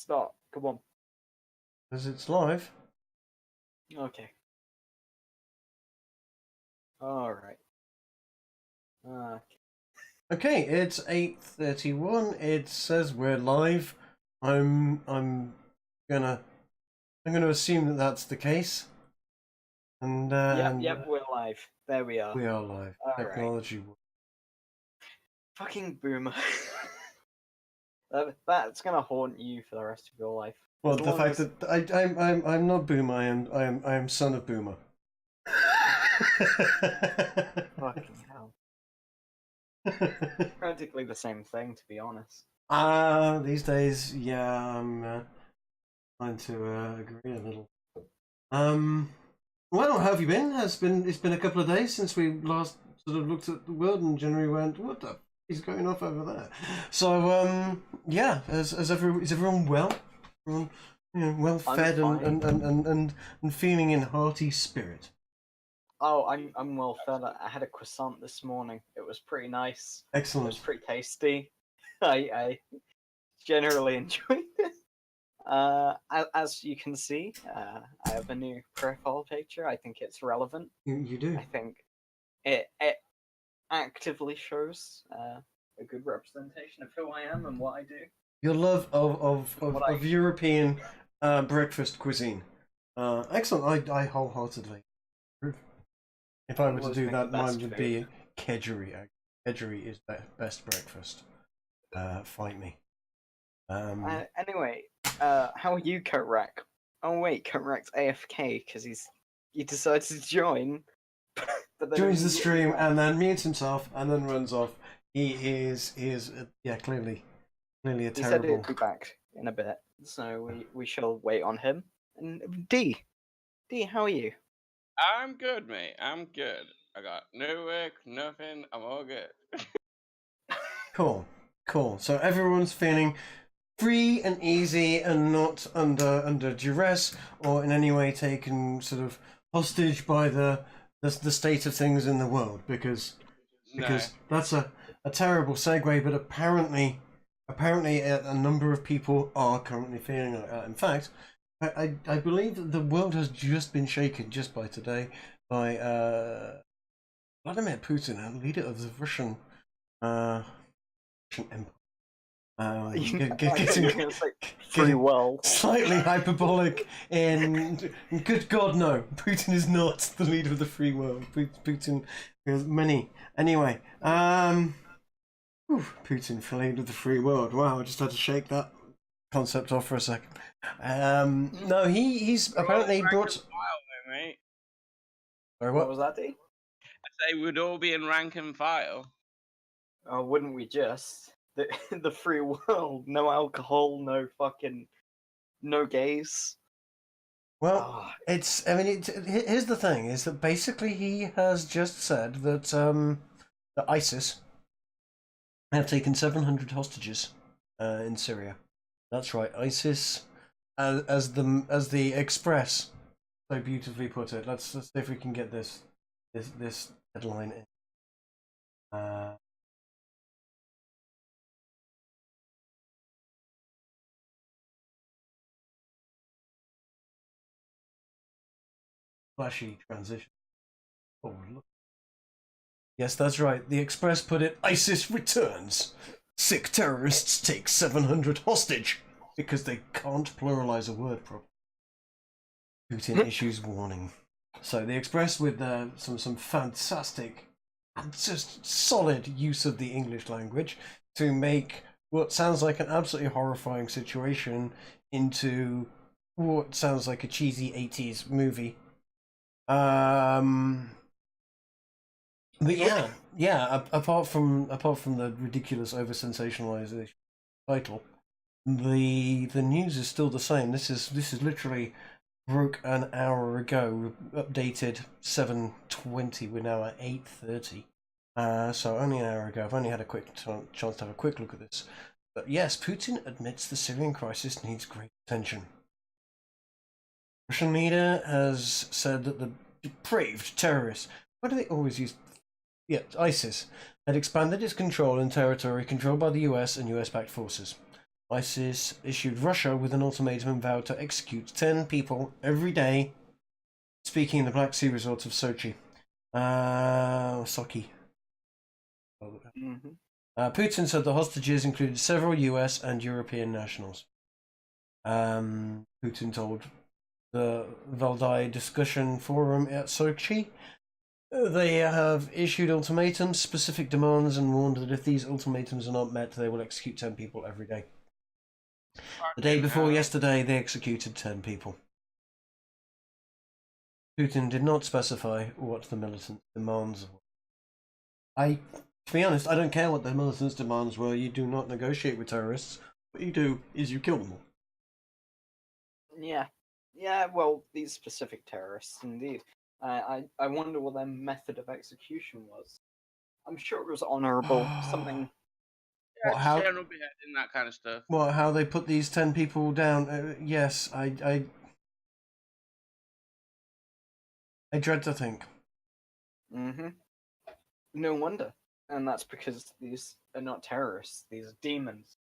Start. Come on. Because it's live. Okay. Alright. Okay, it's 8:31. It says we're live. I'm gonna assume that that's the case. And Yep, we're live. There we are. we are live. All right. Technology. Fucking boomer. That's gonna haunt you for the rest of your life. Well, the fact that I'm not Boomer. I am son of Boomer. Fucking hell. Practically the same thing, to be honest. These days, yeah, I'm trying to agree a little. Well, how have you been? It's been a couple of days since we last sort of looked at the world and generally went, what the f is going off over there? So, yeah, is everyone well? Everyone, well fed and feeling in hearty spirit. Oh, I'm well fed. I had a croissant this morning. It was pretty nice. Excellent. It was pretty tasty. I generally enjoyed it. As you can see, I have a new profile picture. I think it's relevant. You do. I think it actively shows a good representation of who I am and what I do. Your love of European breakfast cuisine. Excellent. I wholeheartedly approve. If I were to do that, mine would be kedgeree. Kedgeree is the best breakfast. Fight me. Anyway, how are you, Korak? Oh wait, Korak's AFK because he decided to join. But joins the stream and then mutes himself and then runs off. He is yeah, clearly a terrible. He said he'll be back in a bit, so we shall wait on him. And D, how are you? I'm good, mate. I'm good. I got no work, nothing. I'm all good. Cool. So everyone's feeling free and easy and not under duress or in any way taken sort of hostage by the state of things in the world because that's a terrible segue, but apparently a number of people are currently feeling like that. In fact, I believe that the world has just been shaken just by today by Vladimir Putin, leader of the Russian Empire. Getting free world. Slightly hyperbolic and good God, no. Putin is not the leader of the free world. Putin has many. Anyway, Putin for leader of the free world. Wow, I just had to shake that concept off for a second. No, he's apparently brought. Mate. Sorry, what was that, D? I say we'd all be in rank and file. Oh, wouldn't we just? The free world, no alcohol, no gays. Well, here's the thing: is that basically he has just said that that ISIS have taken 700 hostages in Syria. That's right, ISIS, as the Express so beautifully put it. Let's see if we can get this headline in. Flashy transition. Oh, look. Yes, that's right. The Express put it, ISIS returns. Sick terrorists take 700 hostage because they can't pluralize a word properly. Putin issues warning. So the Express with some fantastic, just solid use of the English language to make what sounds like an absolutely horrifying situation into what sounds like a cheesy 80s movie. But yeah. Apart from the ridiculous over sensationalization title, the news is still the same. This is literally broke an hour ago. Updated 7:20. We're now at 8:30. So only an hour ago. I've only had a quick chance to have a quick look at this. But yes, Putin admits the Syrian crisis needs great attention. Russian leader has said that the depraved terrorists, why do they always use, ISIS, had expanded its control in territory controlled by the US and US-backed forces. ISIS issued Russia with an ultimatum and vowed to execute 10 people every day, speaking in the Black Sea resort of Sochi. Sochi. Putin said the hostages included several US and European nationals. Putin told the Valdai discussion forum at Sochi they have issued ultimatums, specific demands, and warned that if these ultimatums are not met, they will execute 10 people every day. The day before yesterday, they executed 10 people. Putin did not specify what the militant demands were. To be honest, I don't care what the militants' demands were. You do not negotiate with terrorists. What you do is you kill them all. Yeah. Well, these specific terrorists, indeed. I wonder what their method of execution was. I'm sure it was honourable. Something. Yeah, how general beheading, that kind of stuff. Well, how they put these 10 people down? Yes, I dread to think. No wonder, and that's because these are not terrorists; these are demons.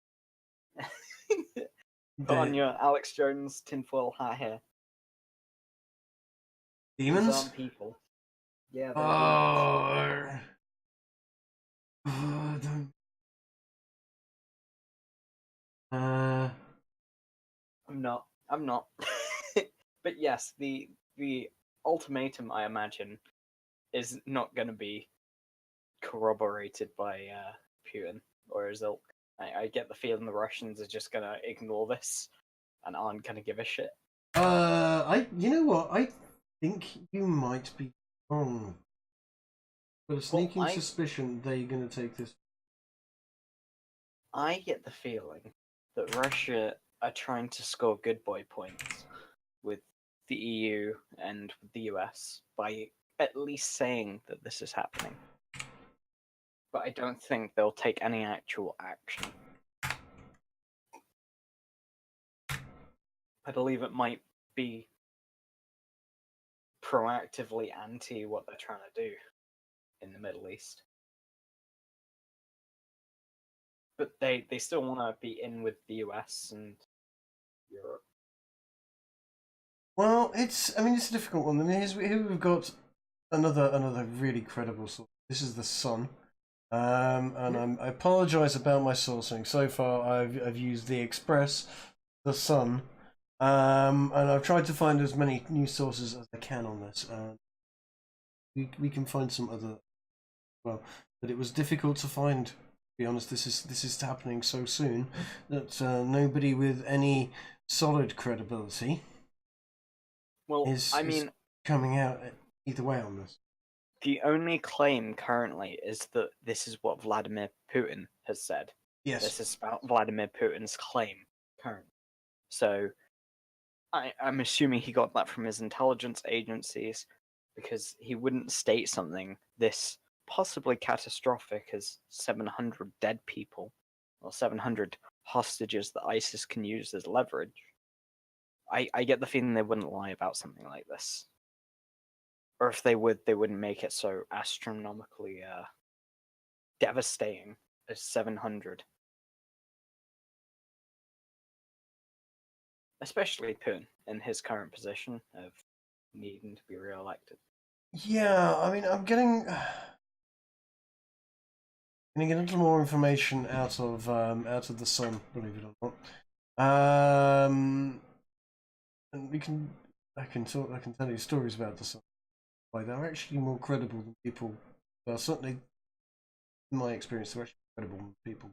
Put on your Alex Jones tinfoil hat here. Demons? These aren't people. Yeah, they're demons. I'm not. But yes, the ultimatum, I imagine, is not going to be corroborated by Putin or his ilk. I get the feeling the Russians are just going to ignore this and aren't going to give a shit. You know what? I think you might be wrong. But a sneaking suspicion they're going to take this. I get the feeling that Russia are trying to score good boy points with the EU and with the US by at least saying that this is happening. But I don't think they'll take any actual action. I believe it might be proactively anti what they're trying to do in the Middle East. But they still want to be in with the US and Europe. Well, it's a difficult one. I mean, here we've got another really credible source. This is the Sun. And I apologise about my sourcing. So far, I've used the Express, the Sun, and I've tried to find as many news sources as I can on this. We can find some other, well, but it was difficult to find. To be honest, this is happening so soon that nobody with any solid credibility is coming out either way on this. The only claim currently is that this is what Vladimir Putin has said. Yes. This is about Vladimir Putin's claim currently. So I'm assuming he got that from his intelligence agencies, because he wouldn't state something this possibly catastrophic as 700 dead people or 700 hostages that ISIS can use as leverage. I get the feeling they wouldn't lie about something like this. Or if they would, they wouldn't make it so astronomically devastating as 700. Especially Putin in his current position of needing to be re-elected. Yeah, I mean, I'm getting a little more information out of the Sun, believe it or not. And I can tell you stories about the Sun. Why they're actually more credible than people. Well, certainly, in my experience, they're actually credible than people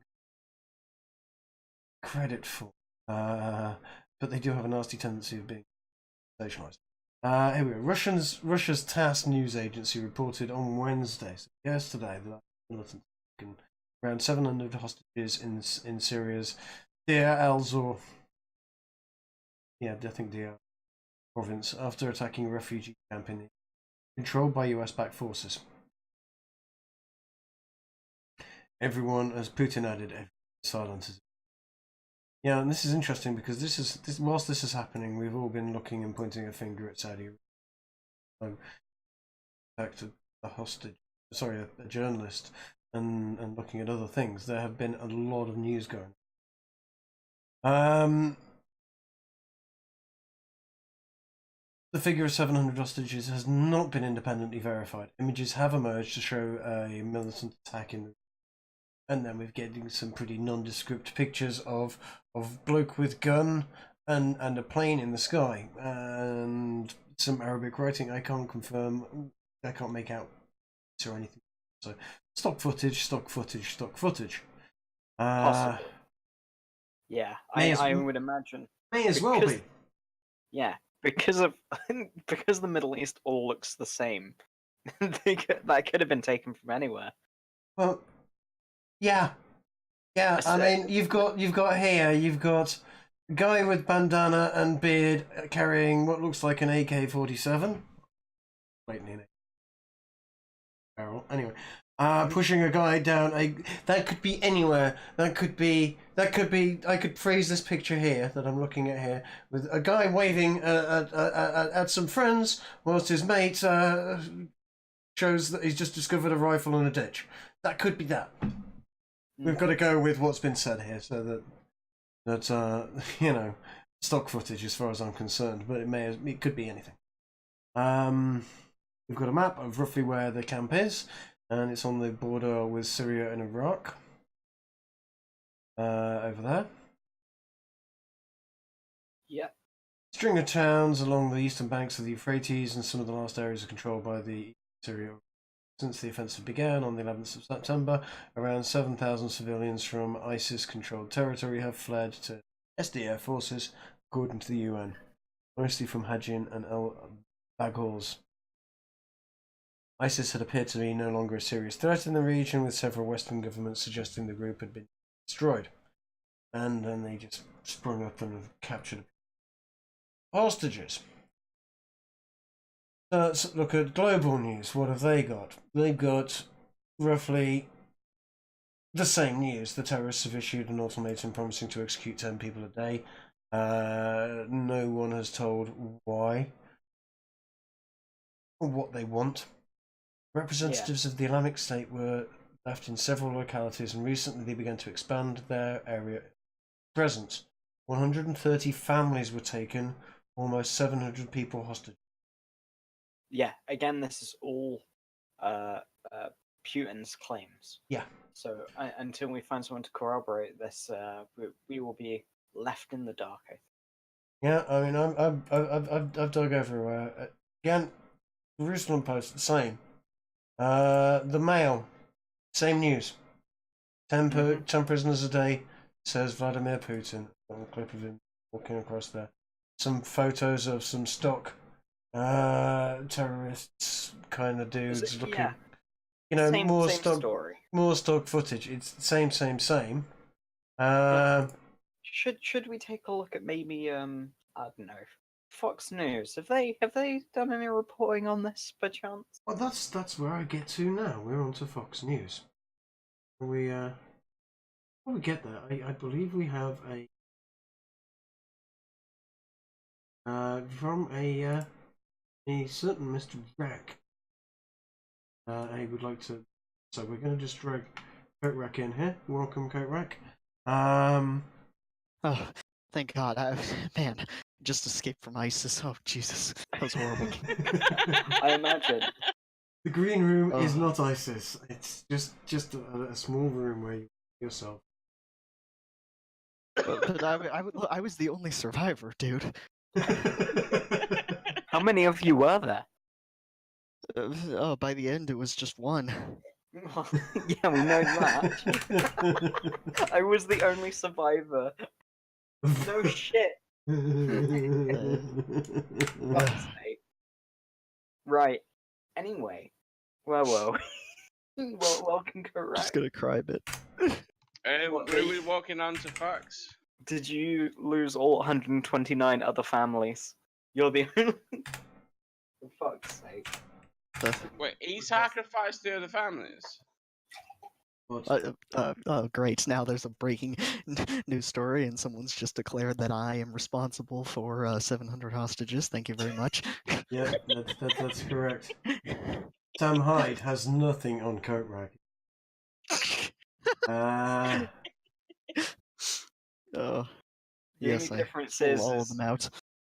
credit for. But they do have a nasty tendency of being sensationalized. Here we go. Russia's TASS news agency reported on Wednesday, so yesterday, that militants taken around 700 hostages in Syria's Deir al-Zor. Yeah, I think Deir province, after attacking a refugee camp controlled by US-backed forces. Everyone, as Putin added, silences. Yeah, and this is interesting because whilst this is happening, we've all been looking and pointing a finger at Saudi Arabia. Attacked a journalist, and looking at other things. There have been a lot of news going on. The figure of 700 hostages has not been independently verified. Images have emerged to show a militant attack and then we're getting some pretty nondescript pictures of bloke with gun and a plane in the sky and some Arabic writing. I can't confirm. I can't make out or anything. So stock footage. Possible. Yeah, I would imagine. May as well be. Yeah, because the Middle East all looks the same. That could have been taken from anywhere. Well, yeah. I mean, you've got a guy with bandana and beard carrying what looks like an AK-47. Waiting in it. Barrel. Anyway, pushing a guy down. That could be anywhere. That could be. I could phrase this picture here that I'm looking at here with a guy waving at some friends whilst his mate shows that he's just discovered a rifle in a ditch. That could be that. We've got to go with what's been said here, so that you know, stock footage as far as I'm concerned, but it could be anything. We've got a map of roughly where the camp is, and it's on the border with Syria and Iraq. Over there. Yeah. String of towns along the eastern banks of the Euphrates, and some of the last areas are controlled by the Syria. Since the offensive began on the 11th of September, around 7,000 civilians from ISIS-controlled territory have fled to SDF forces, according to the UN, mostly from Hajin and El-Baghals. ISIS had appeared to be no longer a serious threat in the region, with several Western governments suggesting the group had been destroyed. And then they just sprung up and captured hostages. Let's look at global news. What have they got? They've got roughly the same news. The terrorists have issued an ultimatum promising to execute 10 people a day. No one has told why or what they want. Representatives of the Islamic State were left in several localities, and recently they began to expand their area presence. 130 families were taken, almost 700 people hostage. Yeah, again, this is all Putin's claims. Yeah. So until we find someone to corroborate this, we will be left in the dark, I think. Yeah, I mean, I've dug everywhere. Again, Jerusalem Post, the same. The Mail, same news. 10 prisoners a day, says Vladimir Putin. On a clip of him walking across there. Some photos of some stock terrorists kind of dudes looking. Yeah. You know, same story. More stock footage. It's the same. Should we take a look at maybe I don't know, Fox News? Have they done any reporting on this by chance? Well, that's where I get to now. We're on to Fox News. When we get there, I believe we have a from a certain Mr. Rack. I would like to. So we're going to just drag Coat Rack in here. Welcome, Coat Rack. Oh, thank God! Man, just escaped from ISIS. Oh Jesus, that was horrible. I imagine. The green room is not ISIS. It's just a small room where you yourself. But I was the only survivor, dude. How many of you were there? By the end, it was just one. Yeah, we know that. I was the only survivor. No shit. Right. Anyway, well, welcome, correct. Just gonna cry a bit. Who are we walking on to Fox? Did you lose all 129 other families? You're the only. For fuck's sake. Wait, he sacrificed the other families? Oh, great. Now there's a breaking news story, and someone's just declared that I am responsible for 700 hostages. Thank you very much. Yeah, that's correct. Sam Hyde has nothing on Coat Rack. Oh. The Yes, only I difference pulled is, all of them out.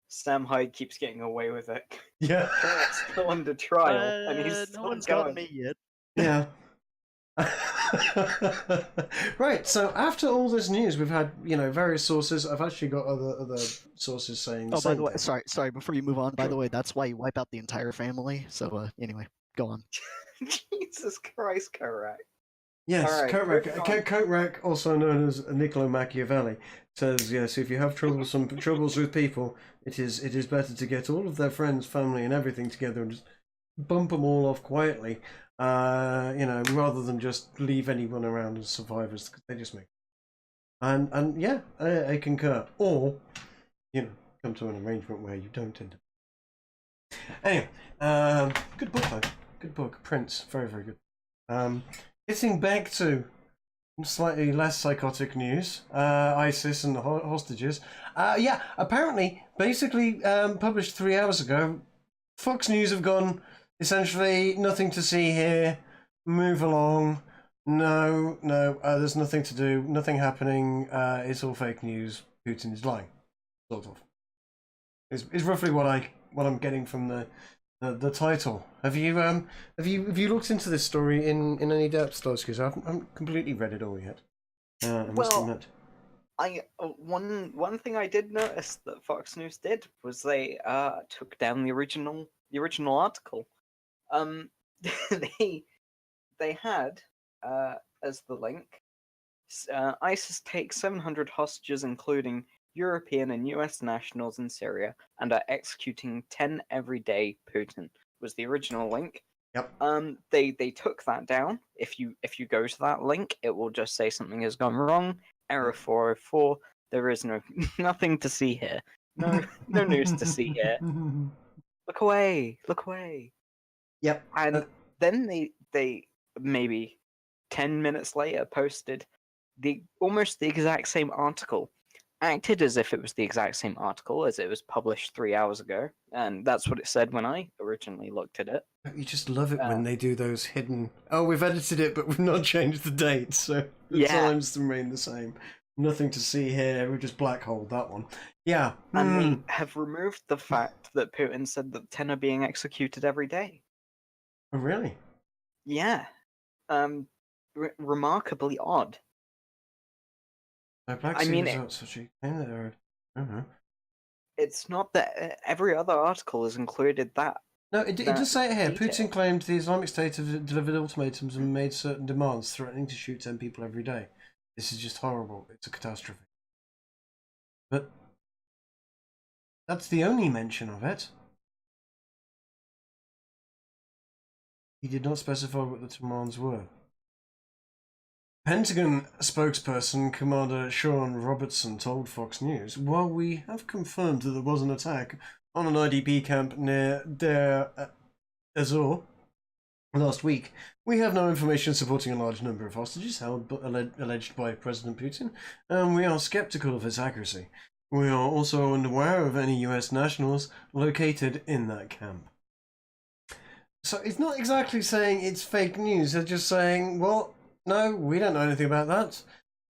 Sam Hyde keeps getting away with it. Yeah. Carrot's still under trial, and he's No still one's going. gotten me yet. Yeah. Right, so after all this news, we've had, various sources. I've actually got other sources saying the Oh, by same the way, thing. sorry. Before you move on, by Sure. the way, that's why you wipe out the entire family. So anyway, go on. Jesus Christ, Karak. Yes, Alright, moving on. Korak, also known as Niccolo Machiavelli, says, yes, if you have troubles with people, it is better to get all of their friends, family, and everything together and just bump them all off quietly, rather than just leave anyone around as survivors, because they just make. And yeah, I concur. Or, come to an arrangement where you don't end up. Anyway, good book though. Good book. Prince, very, very good. Getting back to slightly less psychotic news, ISIS and the hostages. Apparently, basically published 3 hours ago, Fox News have gone, essentially, nothing to see here, move along, no, there's nothing to do, nothing happening, it's all fake news, Putin is lying, sort of. Is roughly what I'm getting from the title. Have you looked into this story in any depth, Starsky? I haven't completely read it all yet. I must admit. One thing I did notice that Fox News did was they took down the original article. They had as the link, ISIS takes 700 hostages, including European and US nationals in Syria, and are executing 10 every day. Putin was the original link. Yep. They took that down. If you go to that link, it will just say something has gone wrong. Error 404. There is nothing to see here. No news to see here. Look away. Yep. And then they maybe 10 minutes later posted almost the exact same article, acted as if it was the exact same article as it was published 3 hours ago, and that's what it said when I originally looked at it. You just love it when they do those hidden. Oh, we've edited it, but we've not changed the date, so the times remain the same. Nothing to see here. We just black holed that one. Yeah. And they have removed the fact that Putin said that 10 are being executed every day. Oh, really? Yeah. Remarkably odd. I mean, such a thing that I don't know. It's not that every other article has included that. No, it does say it here. detail. Putin claimed the Islamic State have delivered ultimatums and made certain demands, threatening to shoot 10 people every day. This is just horrible. It's a catastrophe. But that's the only mention of it. He did not specify what the demands were. Pentagon spokesperson Commander Sean Robertson told Fox News, while we have confirmed that there was an attack on an IDP camp near Deir Ezor last week, we have no information supporting a large number of hostages held alleged by President Putin, and we are skeptical of its accuracy. We are also unaware of any US nationals located in that camp. So it's not exactly saying it's fake news, they're just saying, well, no, we don't know anything about that.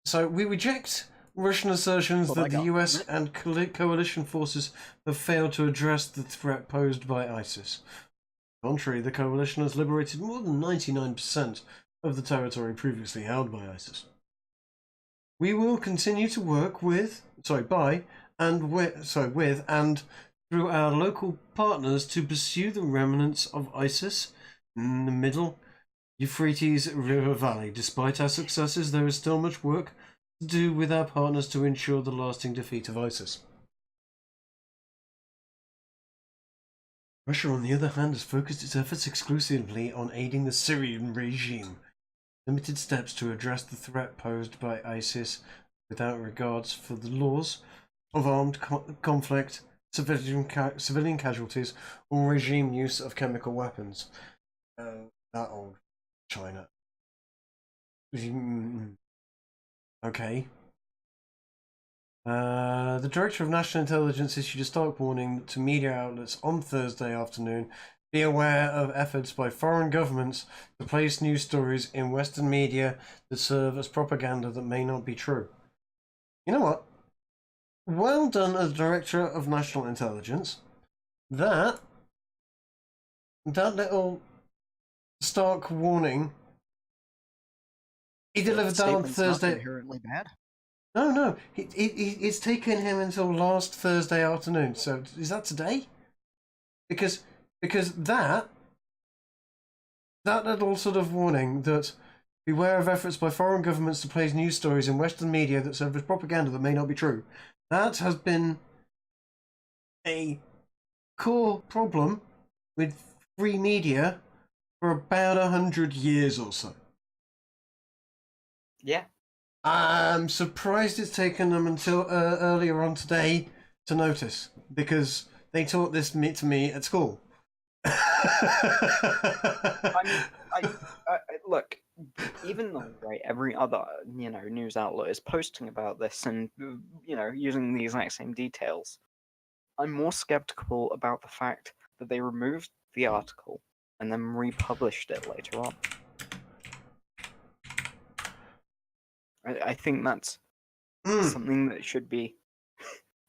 So we reject Russian assertions that the US and coalition forces have failed to address the threat posed by ISIS. On the contrary, the coalition has liberated more than 99% of the territory previously held by ISIS. We will continue to work with and through our local partners to pursue the remnants of ISIS in the middle Euphrates River Valley. Despite our successes, there is still much work to do with our partners to ensure the lasting defeat of ISIS. Russia, on the other hand, has focused its efforts exclusively on aiding the Syrian regime. Limited steps to address the threat posed by ISIS without regards for the laws of armed conflict, civilian casualties, or regime use of chemical weapons. That old China. Okay. The Director of National Intelligence issued a stark warning to media outlets on Thursday afternoon. Be aware of efforts by foreign governments to place news stories in Western media that serve as propaganda that may not be true. You know what? well done as Director of National Intelligence. That little stark warning. He delivered that on Statement's Thursday. Not inherently bad. No. It's taken him until last Thursday afternoon. So is that today? Because that little sort of warning that beware of efforts by foreign governments to place news stories in Western media that serve as propaganda that may not be true. That has been a core problem with free media for about 100 years or so. Yeah. I'm surprised it's taken them until earlier on today to notice, because they taught this to me at school. I mean, look, even though every other news outlet is posting about this and using the exact same details, I'm more skeptical about the fact that they removed the article and then republished it later on. I think that's something that should be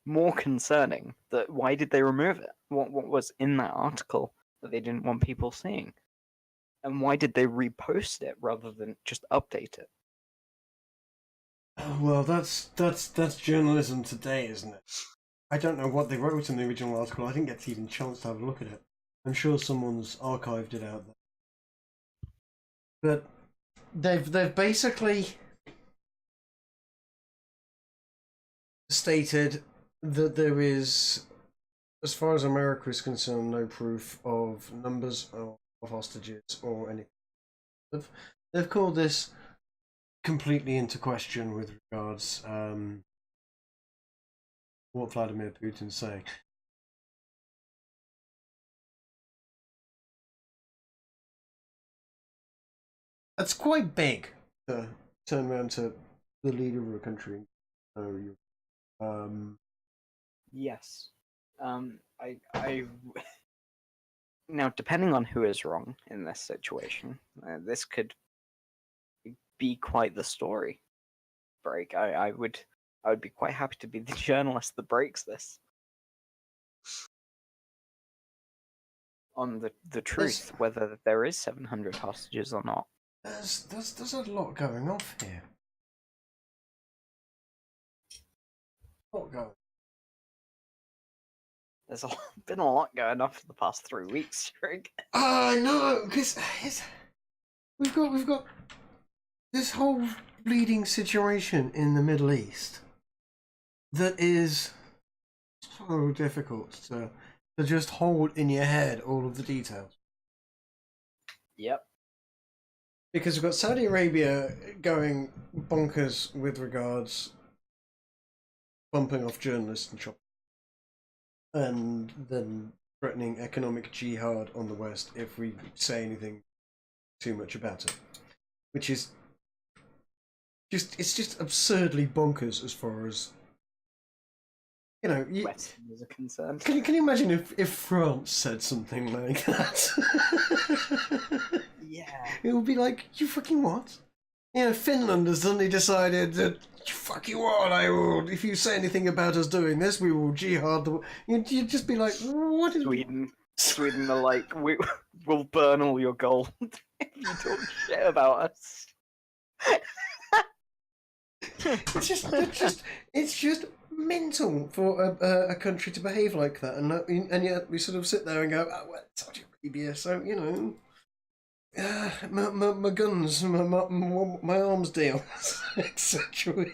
more concerning. That why did they remove it? What was in that article that they didn't want people seeing? And why did they repost it rather than just update it? Well, that's journalism today, isn't it? I don't know what they wrote in the original article. I didn't get to even chance to have a look at it. I'm sure someone's archived it out there. But they've basically stated that there is, as far as America is concerned, no proof of numbers of hostages or anything. They've called this completely into question with regards what Vladimir Putin's saying. That's quite big to turn around to the leader of a country. Yes. I now, depending on who is wrong in this situation, this could be quite the story break. I would be quite happy to be the journalist that breaks this on the truth, whether there is 700 hostages or not. There's a lot going off here. There's been a lot going on for the past 3 weeks, Trig. I know, because we've got this whole bleeding situation in the Middle East that is so difficult to just hold in your head all of the details. Yep. Because we've got Saudi Arabia going bonkers with regards bumping off journalists and shopping, and then threatening economic jihad on the West if we say anything too much about it, which is just absurdly bonkers as far as Westerners are concerned. Can you imagine if France said something like that? Yeah. It would be like, you fucking what? Finland has suddenly decided that, fuck you all, if you say anything about us doing this, we will jihad the... You'd just be like, what is... Sweden are like, we'll burn all your gold if you talk shit about us. It's just mental for a country to behave like that, and yet we sort of sit there and go, oh, well, Saudi Arabia, so my guns, my arms deal, etc.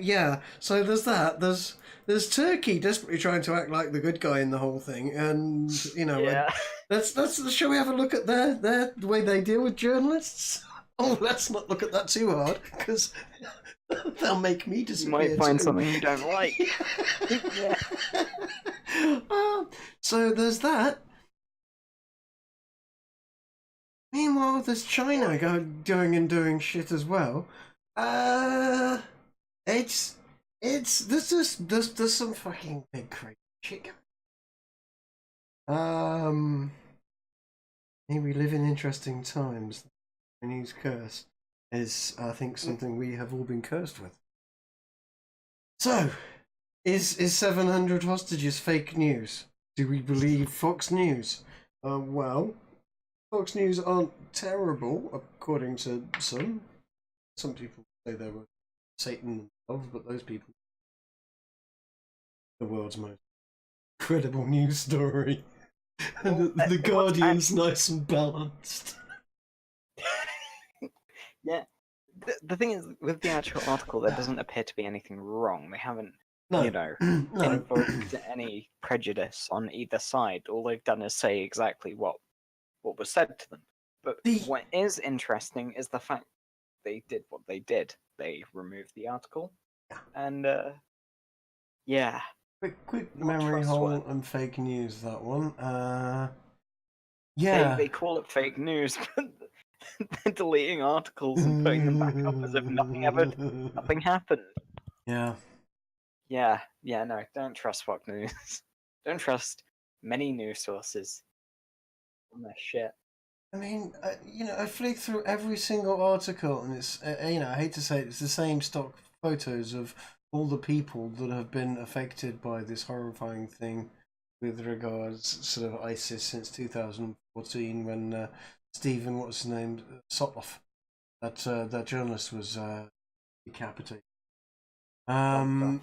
Yeah. So there's that. There's Turkey desperately trying to act like the good guy in the whole thing, and Yeah. Shall we have a look at the way they deal with journalists? Oh, let's not look at that too hard, because they'll make me disappear. You might find something you don't like. Yeah. So there's that. Meanwhile, there's China doing shit as well. There's some fucking big crazy shit. We live in interesting times. The Chinese curse is, I think, something we have all been cursed with. So, is 700 hostages fake news? Do we believe Fox News? Well, Fox News aren't terrible, according to some. Some people say they were Satan themselves, but those people the world's most credible news story. Well, the Guardian's nice and balanced. Yeah. The thing is, with the actual article, there doesn't appear to be anything wrong. They haven't, No, you know, no. invoked any prejudice on either side. All they've done is say exactly what was said to them. But what is interesting is the fact they did what they did. They removed the article, and yeah. Quick Not memory hole trustworthy. and fake news. That one. Yeah. They call it fake news, but they're deleting articles and putting them back up as if nothing happened. Yeah. Yeah, no, don't trust Fox News. Don't trust many news sources on their shit. I mean, I flick through every single article, and it's, I hate to say it, it's the same stock photos of all the people that have been affected by this horrifying thing with regards sort of ISIS since 2014 when Stephen, what's his name, Sotloff, that journalist was decapitated. Yeah.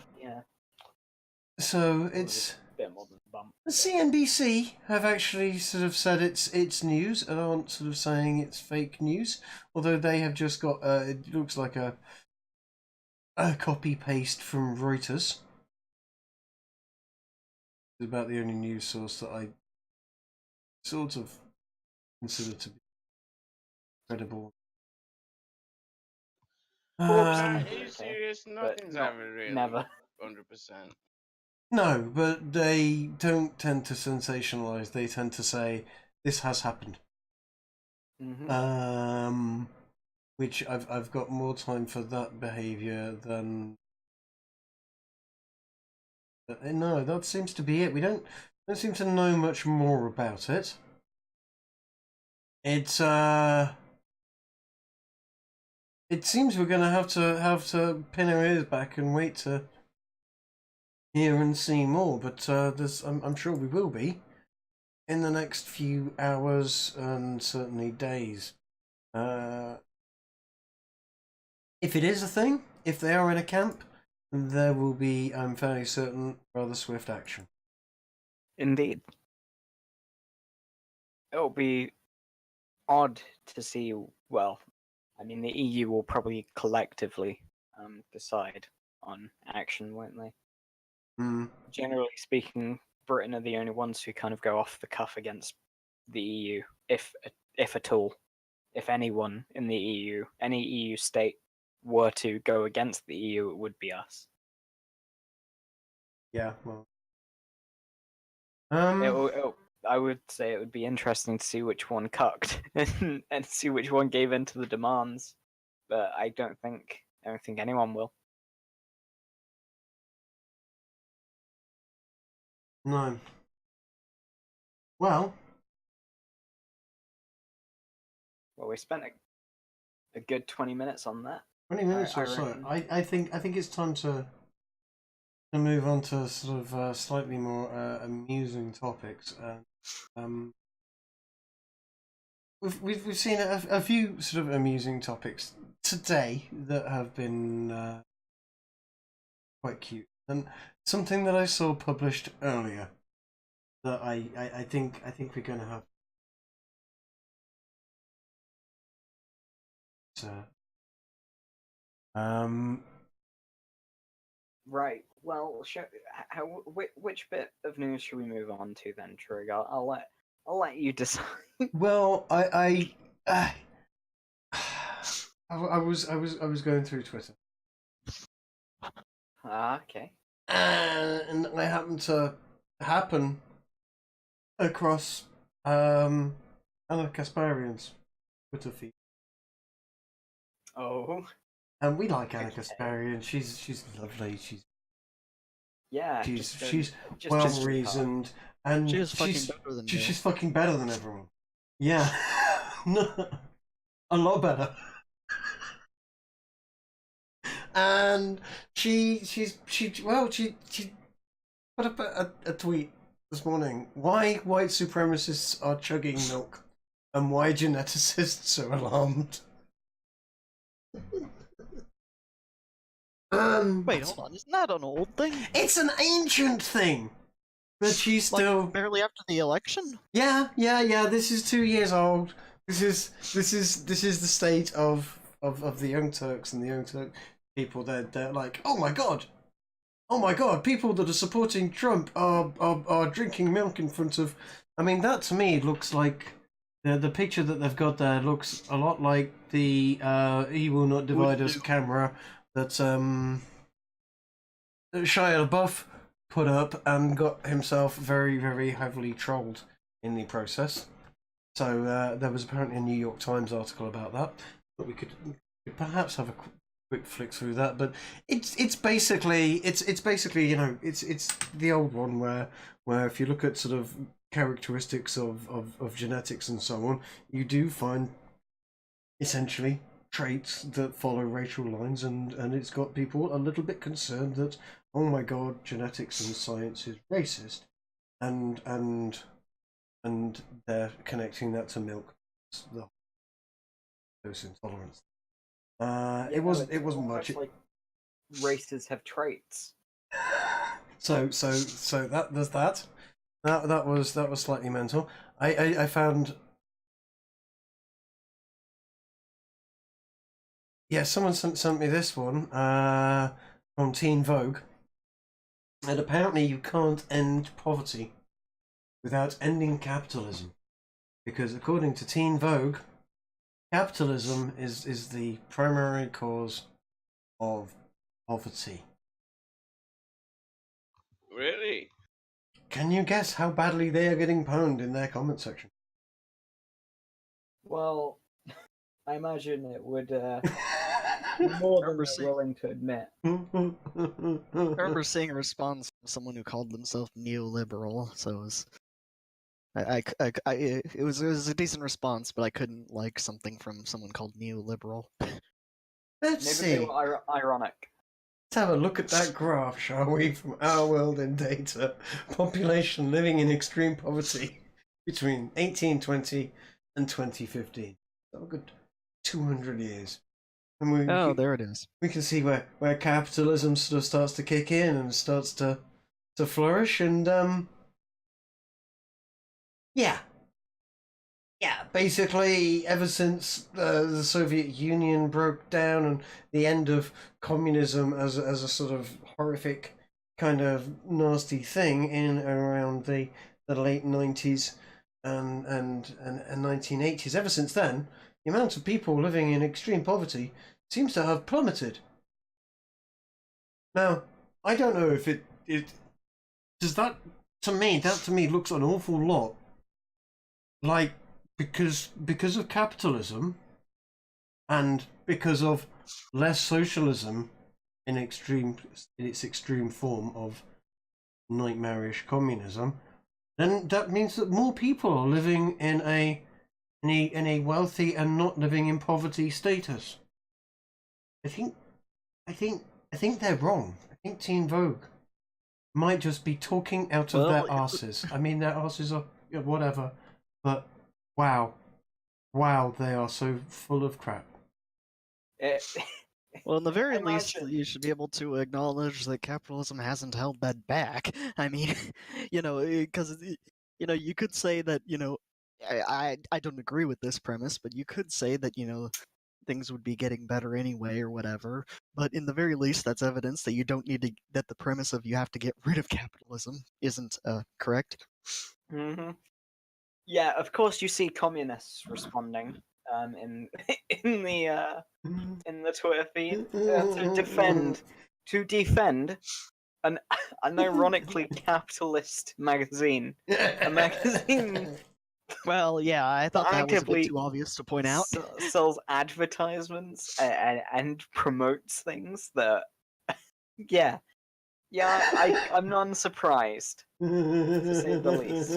So it's a bit more than a bump. the CNBC have actually sort of said it's news and aren't sort of saying it's fake news, although they have just got it looks like a copy paste from Reuters. It's about the only news source that I sort of consider to be credible. Are you serious? Nothing's ever really Never. 100%. No, but they don't tend to sensationalize. They tend to say this has happened. Mm-hmm. Which I've got more time for that behaviour than. No, that seems to be it. We don't seem to know much more about it. It's It seems we're gonna have to pin our ears back and wait to hear and see more. But I'm sure we will be in the next few hours and certainly days. If it is a thing, if they are in a camp, there will be, I'm fairly certain, rather swift action. Indeed. It'll be odd to see, well, I mean, the EU will probably collectively decide on action, won't they? Generally speaking, Britain are the only ones who kind of go off the cuff against the EU, if at all. If anyone in the EU, any EU state were to go against the EU, it would be us. Yeah, well. I would say it would be interesting to see which one cucked and see which one gave in to the demands, but I don't think anyone will. No. Well, we spent a good 20 minutes on that. 20 minutes or so. I think it's time to move on to sort of slightly more amusing topics. We've seen a few sort of amusing topics today that have been quite cute, and something that I saw published earlier that I think we're going to have. So, right. Well, which bit of news should we move on to then, Trig? I'll let you decide. Well, I was going through Twitter. Okay. And I happened to across Anna Kasparian's Twitter feed. Oh. And we like Anna Kasparian. She's lovely. She's well reasoned, and she's fucking better than everyone. Yeah, no, a lot better. And she put up a tweet this morning. Why white supremacists are chugging milk, and why geneticists are alarmed. Wait, hold on. Isn't that an old thing? It's an ancient thing, but she's still Like, barely after the election? Yeah. This is 2 years old. This is the state of the Young Turks and the Young Turk people. They're like, oh my god, people that are supporting Trump are drinking milk in front of. I mean, that to me looks like the picture that they've got there looks a lot like the "He Will Not Divide Us" camera that Shia LaBeouf put up and got himself very, very heavily trolled in the process. So there was apparently a New York Times article about that, but we could perhaps have a quick flick through that. But it's basically you know it's the old one where if you look at sort of characteristics of genetics and so on, you do find essentially traits that follow racial lines, and it's got people a little bit concerned that, oh my god, genetics and science is racist, and they're connecting that to milk, the dose intolerance. It wasn't much. Like races have traits. So that there's that. That was slightly mental. I found. Yeah, someone sent me this one from Teen Vogue, and apparently you can't end poverty without ending capitalism, because according to Teen Vogue, capitalism is the primary cause of poverty. Really? Can you guess how badly they are getting pwned in their comment section? Well, I imagine it would more than Remember they're willing to admit. I remember seeing a response from someone who called themselves neoliberal, so it was. It was a decent response, but I couldn't like something from someone called neoliberal. Let's Maybe see. they were ironic. Let's have a look at that graph, shall we, from Our World in Data. Population living in extreme poverty between 1820 and 2015. So a good 200 years. And There it is. we can see where capitalism sort of starts to kick in and starts to flourish, and yeah, basically ever since the Soviet Union broke down and the end of communism as a sort of horrific kind of nasty thing in around the late 90s and 1980s, ever since then, the amount of people living in extreme poverty seems to have plummeted. Now, I don't know if it does that to me looks an awful lot like because of capitalism and because of less socialism in its extreme form of nightmarish communism, then that means that more people are living in a wealthy and not living in poverty status. I think they're wrong. I think Teen Vogue might just be talking out of their arses. I mean, their arses are whatever, but wow, they are so full of crap. Well, in the very least, you should be able to acknowledge that capitalism hasn't held that back. I mean, because you could say that I don't agree with this premise, but you could say that things would be getting better anyway or whatever. But in the very least, that's evidence that you don't need to, that the premise of you have to get rid of capitalism isn't correct. Mm-hmm. Yeah, of course you see communists responding in the Twitter feed to defend an ironically capitalist magazine, a magazine. Well, yeah, I thought that was a bit too obvious to point out. Sells advertisements and promotes things that, yeah, I'm non-surprised, to say the least.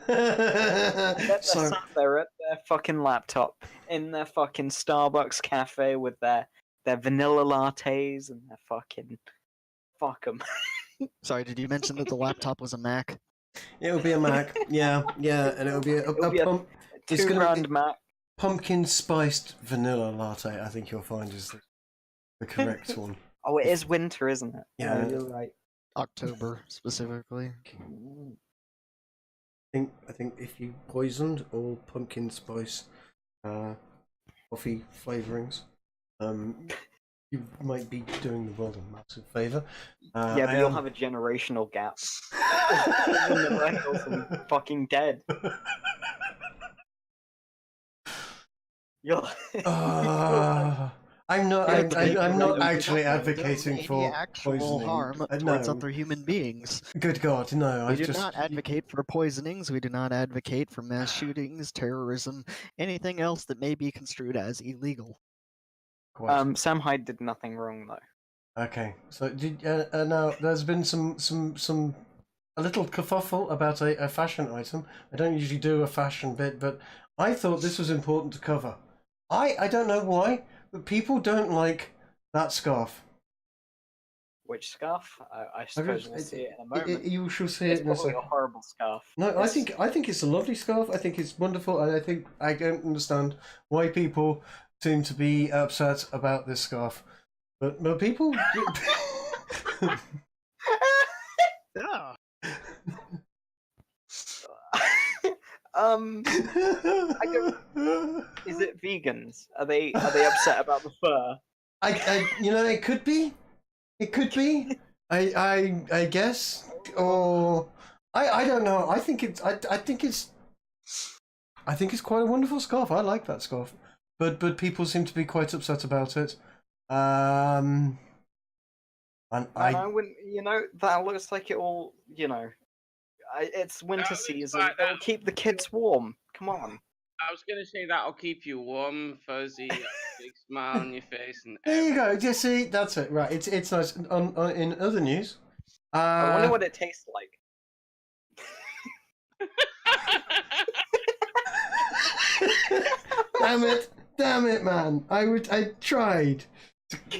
I bet they're sat there at their fucking laptop in their fucking Starbucks cafe with their their vanilla lattes and their fucking fuck 'em. Sorry, did you mention that the laptop was a Mac? It'll be a Mac. Yeah, and it'll be It'll be a pump. It's $2 gonna grand Mac. pumpkin spiced vanilla latte. I think you'll find is the correct one. Oh, it is winter, isn't it? Yeah. You're right. October specifically. Mm. I think if you poisoned all pumpkin spice coffee flavorings, you might be doing the world a massive favor. Yeah, but you'll have a generational gap. The millennials are fucking dead. You'll... I'm not. I'm not actually advocating any for actual poisoning. harm towards other human beings. Good God, no! We do not advocate for poisonings. We do not advocate for mass shootings, terrorism, anything else that may be construed as illegal. Sam Hyde did nothing wrong though. Okay, so did now there's been a little kerfuffle about a fashion item. I don't usually do a fashion bit, but I thought this was important to cover. I don't know why, but people don't like that scarf. Which scarf? I suppose we'll see it in a moment. You shall see It's it in a probably second. a horrible scarf. No, I think it's a lovely scarf. I think it's wonderful, and I think I don't understand why people seem to be upset about this scarf. But people. Yeah. I don't... Is it vegans? Are they upset about the fur? It could be. It could be. I guess. Or I don't know. I think it's quite a wonderful scarf. I like that scarf. But people seem to be quite upset about it. And I wouldn't. That looks like it all. It's winter season. It'll keep the kids warm. Come on. I was gonna say that'll keep you warm, fuzzy, big smile on your face, and there you go. You see, that's it. Right, it's nice. In other news, I wonder what it tastes like. Damn it, man! I tried.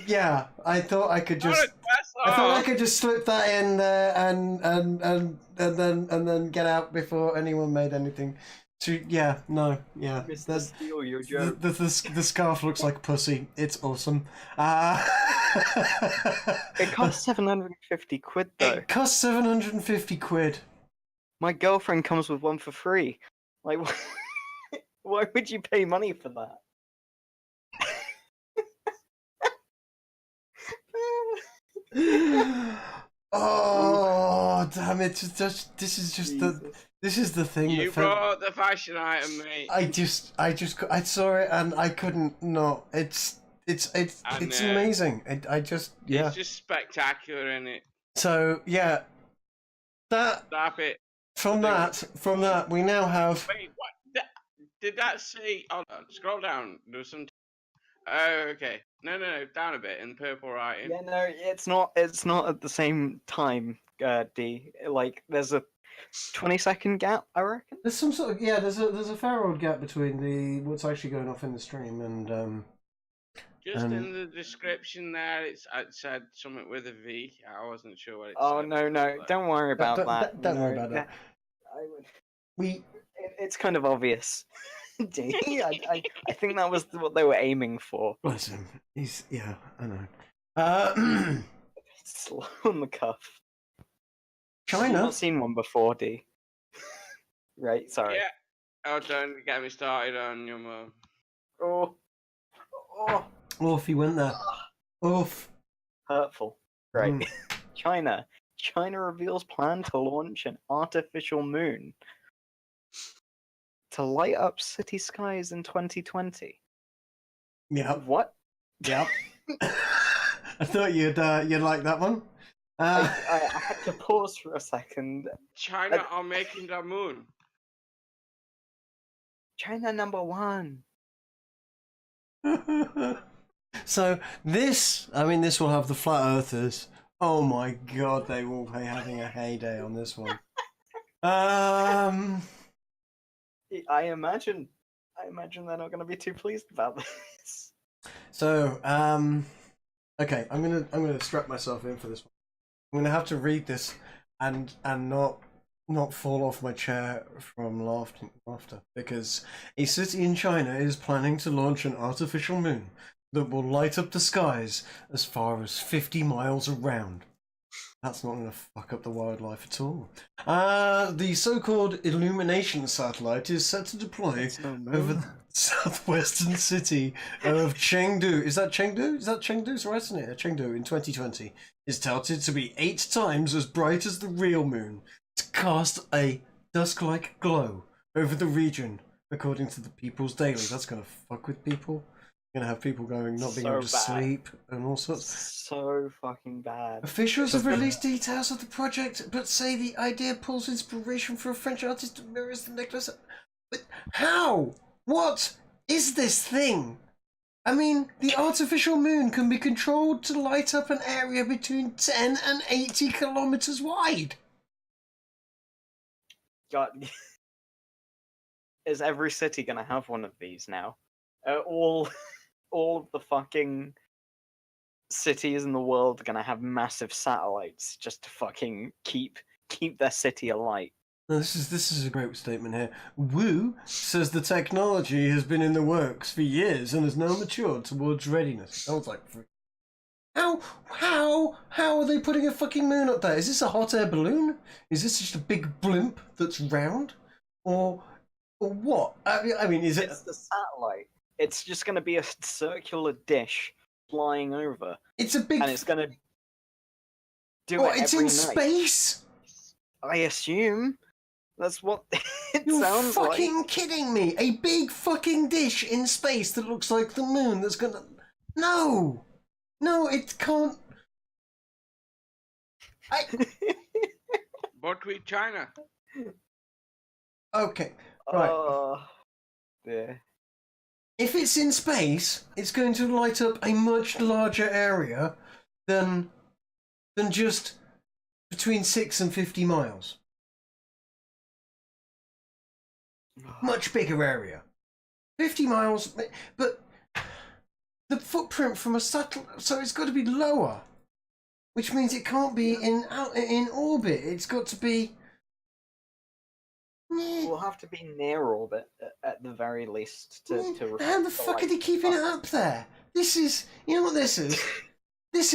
Yeah, I thought I could just. I thought I could just slip that in there and then get out before anyone made anything. Yeah. Mr. Steele, your joke. The scarf looks like pussy. It's awesome. It costs 750 quid though. It costs 750 quid. My girlfriend comes with one for free. Like, why would you pay money for that? Oh damn it! This is the thing. You brought the fashion item, mate. I saw it and I couldn't not. It's amazing. It's just spectacular, isn't it? So yeah, Stop it. From that we now have. Wait, what? Did that say? Hold on, scroll down. There's some. Oh, okay. No, down a bit in purple writing. Yeah, no, it's not at the same time, D. Like, there's a 20-second gap, I reckon. There's some sort of there's a fair old gap between what's actually going off in the stream and Just in the description there, it said something with a V. I wasn't sure what it said. Oh no, don't worry about that. Don't worry about that. It's kind of obvious. D. I think that was what they were aiming for. Listen, I know. Slow on the cuff. China. I've not seen one before, D. Right, sorry. Yeah. Oh, don't get me started on your mum. Oh. Oof, he went there. Oof. Hurtful. Right. China reveals plan to launch an artificial moon to light up city skies in 2020. Yeah. What? Yeah. I thought you'd like that one. I had to pause for a second. China are making the moon. China #1. So this will have the flat earthers. Oh my god, they will be having a heyday on this one. I imagine they're not going to be too pleased about this. So, okay, I'm gonna strap myself in for this one. I'm gonna have to read this and not fall off my chair from laughter because a city in China is planning to launch an artificial moon that will light up the skies as far as 50 miles around. That's not going to fuck up the wildlife at all. The so-called illumination satellite is set to deploy over the southwestern city of Chengdu. Is that Chengdu? Is that Chengdu? Right, isn't it? Chengdu in 2020 is touted to be 8 times as bright as the real moon, to cast a dusk-like glow over the region, according to the People's Daily. That's going to fuck with people. Gonna have people going, not being able to sleep and all sorts. So fucking bad. Officials have released details of the project, but say the idea pulls inspiration from a French artist who mirrors the necklace. But how? What is this thing? I mean, the artificial moon can be controlled to light up an area between 10 and 80 kilometers wide. God, is every city gonna have one of these now? All of the fucking cities in the world are gonna have massive satellites just to fucking keep their city alight. Now, this is a great statement here. Wu says the technology has been in the works for years and has now matured towards readiness. I was like, how are they putting a fucking moon up there? Is this a hot air balloon? Is this just a big blimp that's round, or what? I mean, is it? It's the satellite. It's just going to be a circular dish flying over. It's a big. And it's going to do what, it it's every in night. Space? I assume. That's what it You're sounds like. fucking kidding me! A big fucking dish in space that looks like the moon that's gonna... No! No, it can't... But with China. Okay, right. Yeah. If it's in space, it's going to light up a much larger area than just between 6 and 50 miles. Much bigger area. 50 miles, but the footprint from a satellite, so it's got to be lower, which means it can't be in orbit. It's got to be... We'll have to be near orbit at the very least to How the fuck are they keeping it up there? This is, you know what this is? This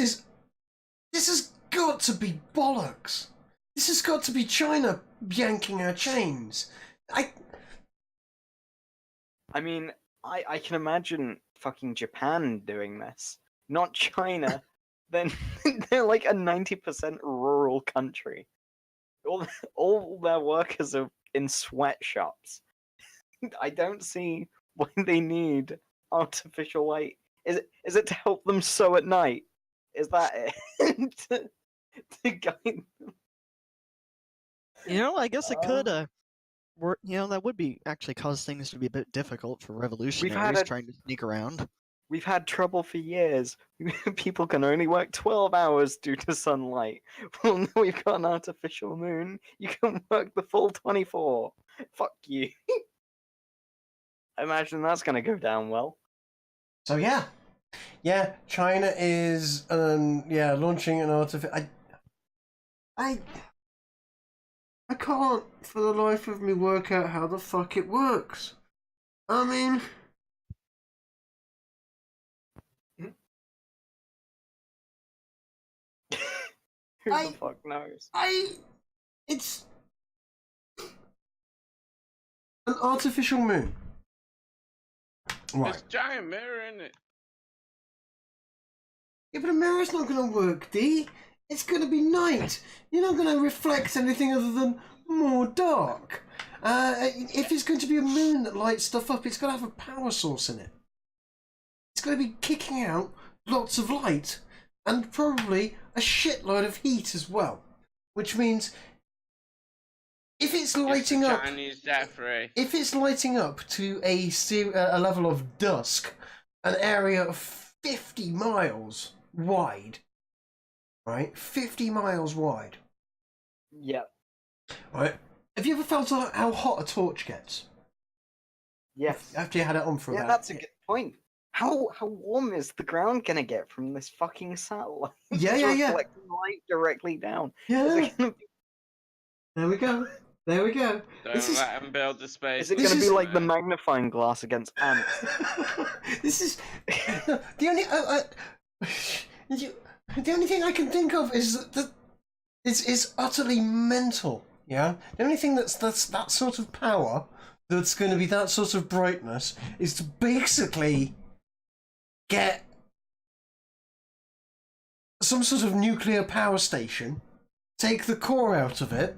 has got to be bollocks. This has got to be China yanking our chains. I mean, I can imagine fucking Japan doing this, not China. Then they're like a 90% rural country. All their workers are in sweatshops. I don't see why they need artificial light. Is it to help them sew at night? Is that it? to guide them? You know, I guess it could. That would be actually cause things to be a bit difficult for revolutionaries trying to sneak around. We've had trouble for years. People can only work 12 hours due to sunlight. Well, now we've got an artificial moon. You can work the full 24. Fuck you. I imagine that's going to go down well. So yeah, China is launching an artificial. I can't for the life of me work out how the fuck it works. I mean, Who the fuck knows? It's an artificial moon. Right. It's a giant mirror, isn't it? Yeah, but a mirror's not going to work, D. It's going to be night. You're not going to reflect anything other than more dark. If it's going to be a moon that lights stuff up, it's got to have a power source in it. It's going to be kicking out lots of light and probably a shitload of heat as well. Which means if it's lighting up, if it's lighting up to a level of dusk, an area of 50 miles wide, right? 50 miles wide. Yep. Right. Have you ever felt how hot a torch gets? Yes. After you had it on for Yeah, about... that's a good point. How warm is the ground gonna get from this fucking satellite? Yeah, It's yeah, yeah. reflecting light directly down. Yeah. Is it gonna be, There we go. There we go. This Don't is let him build the space. is it This gonna be is- like the magnifying glass against ants? this is no, the only the only thing I can think of is that is utterly mental. Yeah, the only thing that's that sort of power, that's going to be that sort of brightness, is to basically get some sort of nuclear power station, take the core out of it,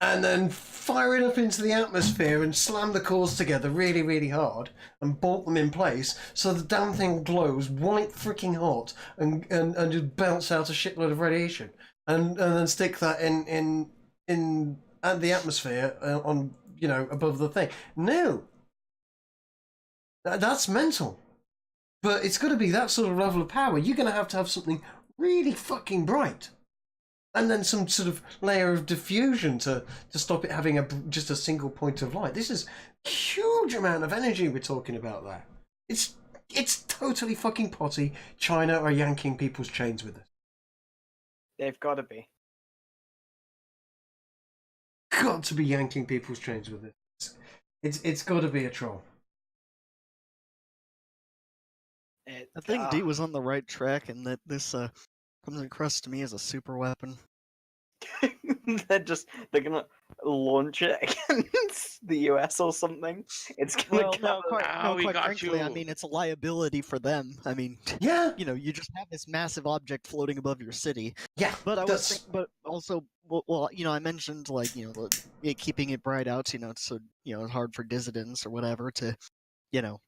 and then fire it up into the atmosphere and slam the cores together really, really hard and bolt them in place so the damn thing glows white freaking hot and just bounce out a shitload of radiation and then stick that in the atmosphere on, you know, above the thing. No, that's mental. But it's got to be that sort of level of power. You're going to have something really fucking bright. And then some sort of layer of diffusion to stop it having just a single point of light. This is a huge amount of energy we're talking about there. It's totally fucking potty. China are yanking people's chains with this. They've got to be. Got to be yanking people's chains with this. It's got to be a troll. I think D was on the right track, and that this comes across to me as a super weapon. they're gonna launch it against the US or something. It's gonna Well, no, cover. Ow, we quite got frankly, I you. mean, it's a liability for them. I mean, Yeah, you know, you just have this massive object floating above your city. yeah. But I was, that's- but also, well, you know, I mentioned like, you know, keeping it bright out, you know, so you know, it's hard for dissidents or whatever to, you know,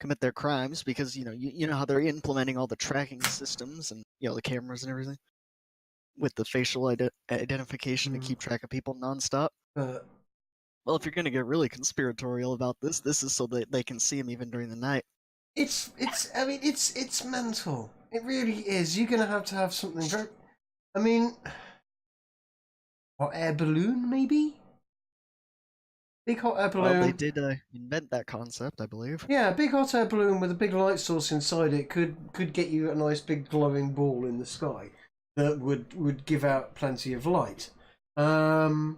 commit their crimes because you know, you know how they're implementing all the tracking systems and you know the cameras and everything with the facial identification to keep track of people nonstop. Well, if you're gonna get really conspiratorial about this, this is so that they can see him even during the night. It's I mean it's mental. It really is. You're gonna have to have something very, I mean, hot air balloon maybe? Big hot air balloon. Well, they did invent that concept, I believe. Yeah, a big hot air balloon with a big light source inside it could get you a nice big glowing ball in the sky that would give out plenty of light. But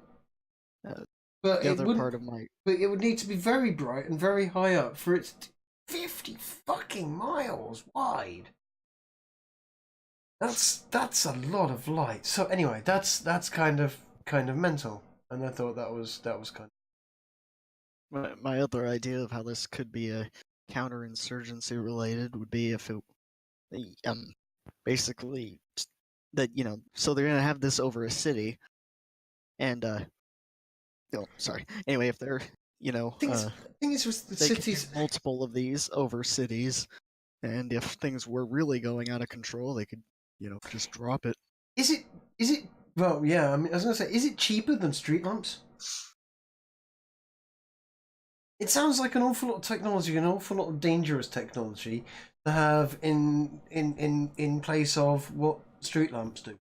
The it other wouldn't. part of my But it would need to be very bright and very high up for it to 50 fucking miles wide. That's a lot of light. So anyway, that's kind of mental, and I thought that was kind of. my other idea of how this could be a counterinsurgency related would be if it basically that you know, so they're gonna have this over a city, and oh, sorry. Anyway, if they're you know Thing is with the they could do cities. multiple of these over cities, and if things were really going out of control, they could you know just drop it. Is it? Well, yeah. I mean, I was gonna say, is it cheaper than street lamps? It sounds like an awful lot of technology, an awful lot of dangerous technology to have in place of what street lamps do.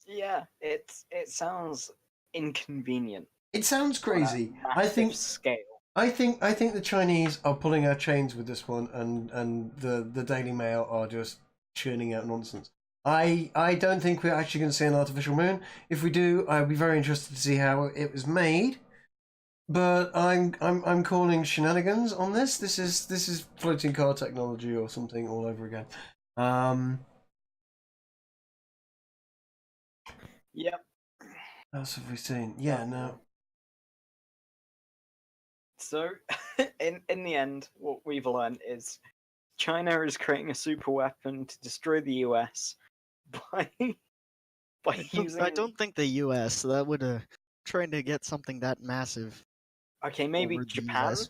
Yeah, it sounds inconvenient. It sounds on a crazy. massive scale. I think the Chinese are pulling our chains with this one, and the Daily Mail are just churning out nonsense. I don't think we're actually going to see an artificial moon. If we do, I'll be very interested to see how it was made. But I'm calling shenanigans on this. This is floating car technology or something all over again. Yep. What else have we seen? Yeah, no. So, in the end, what we've learned is China is creating a super weapon to destroy the US by using. I don't think the U.S. That would trying to get something that massive. Okay, maybe over the Japan. US.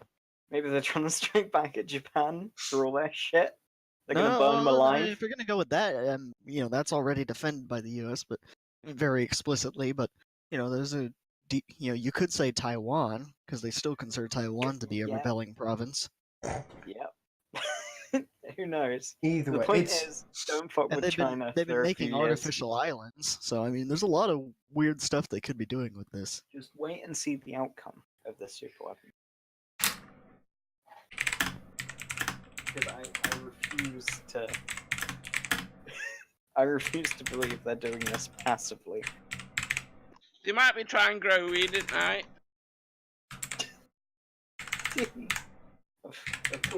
Maybe they're trying to strike back at Japan for all their shit. They're gonna No, burn them alive. If you're gonna go with that, you know that's already defended by the U.S. but very explicitly. But you know, there's a you know you could say Taiwan because they still consider Taiwan to be a Yeah. rebelling province. Yep. Who knows? Either The way, point it's is, don't fuck And with China. they've been for a making few years. artificial islands, so I mean, there's a lot of weird stuff they could be doing with this. Just wait and see the outcome of this super weapon. because I refuse to. I refuse to believe they're doing this passively. They might be trying to grow weed at night.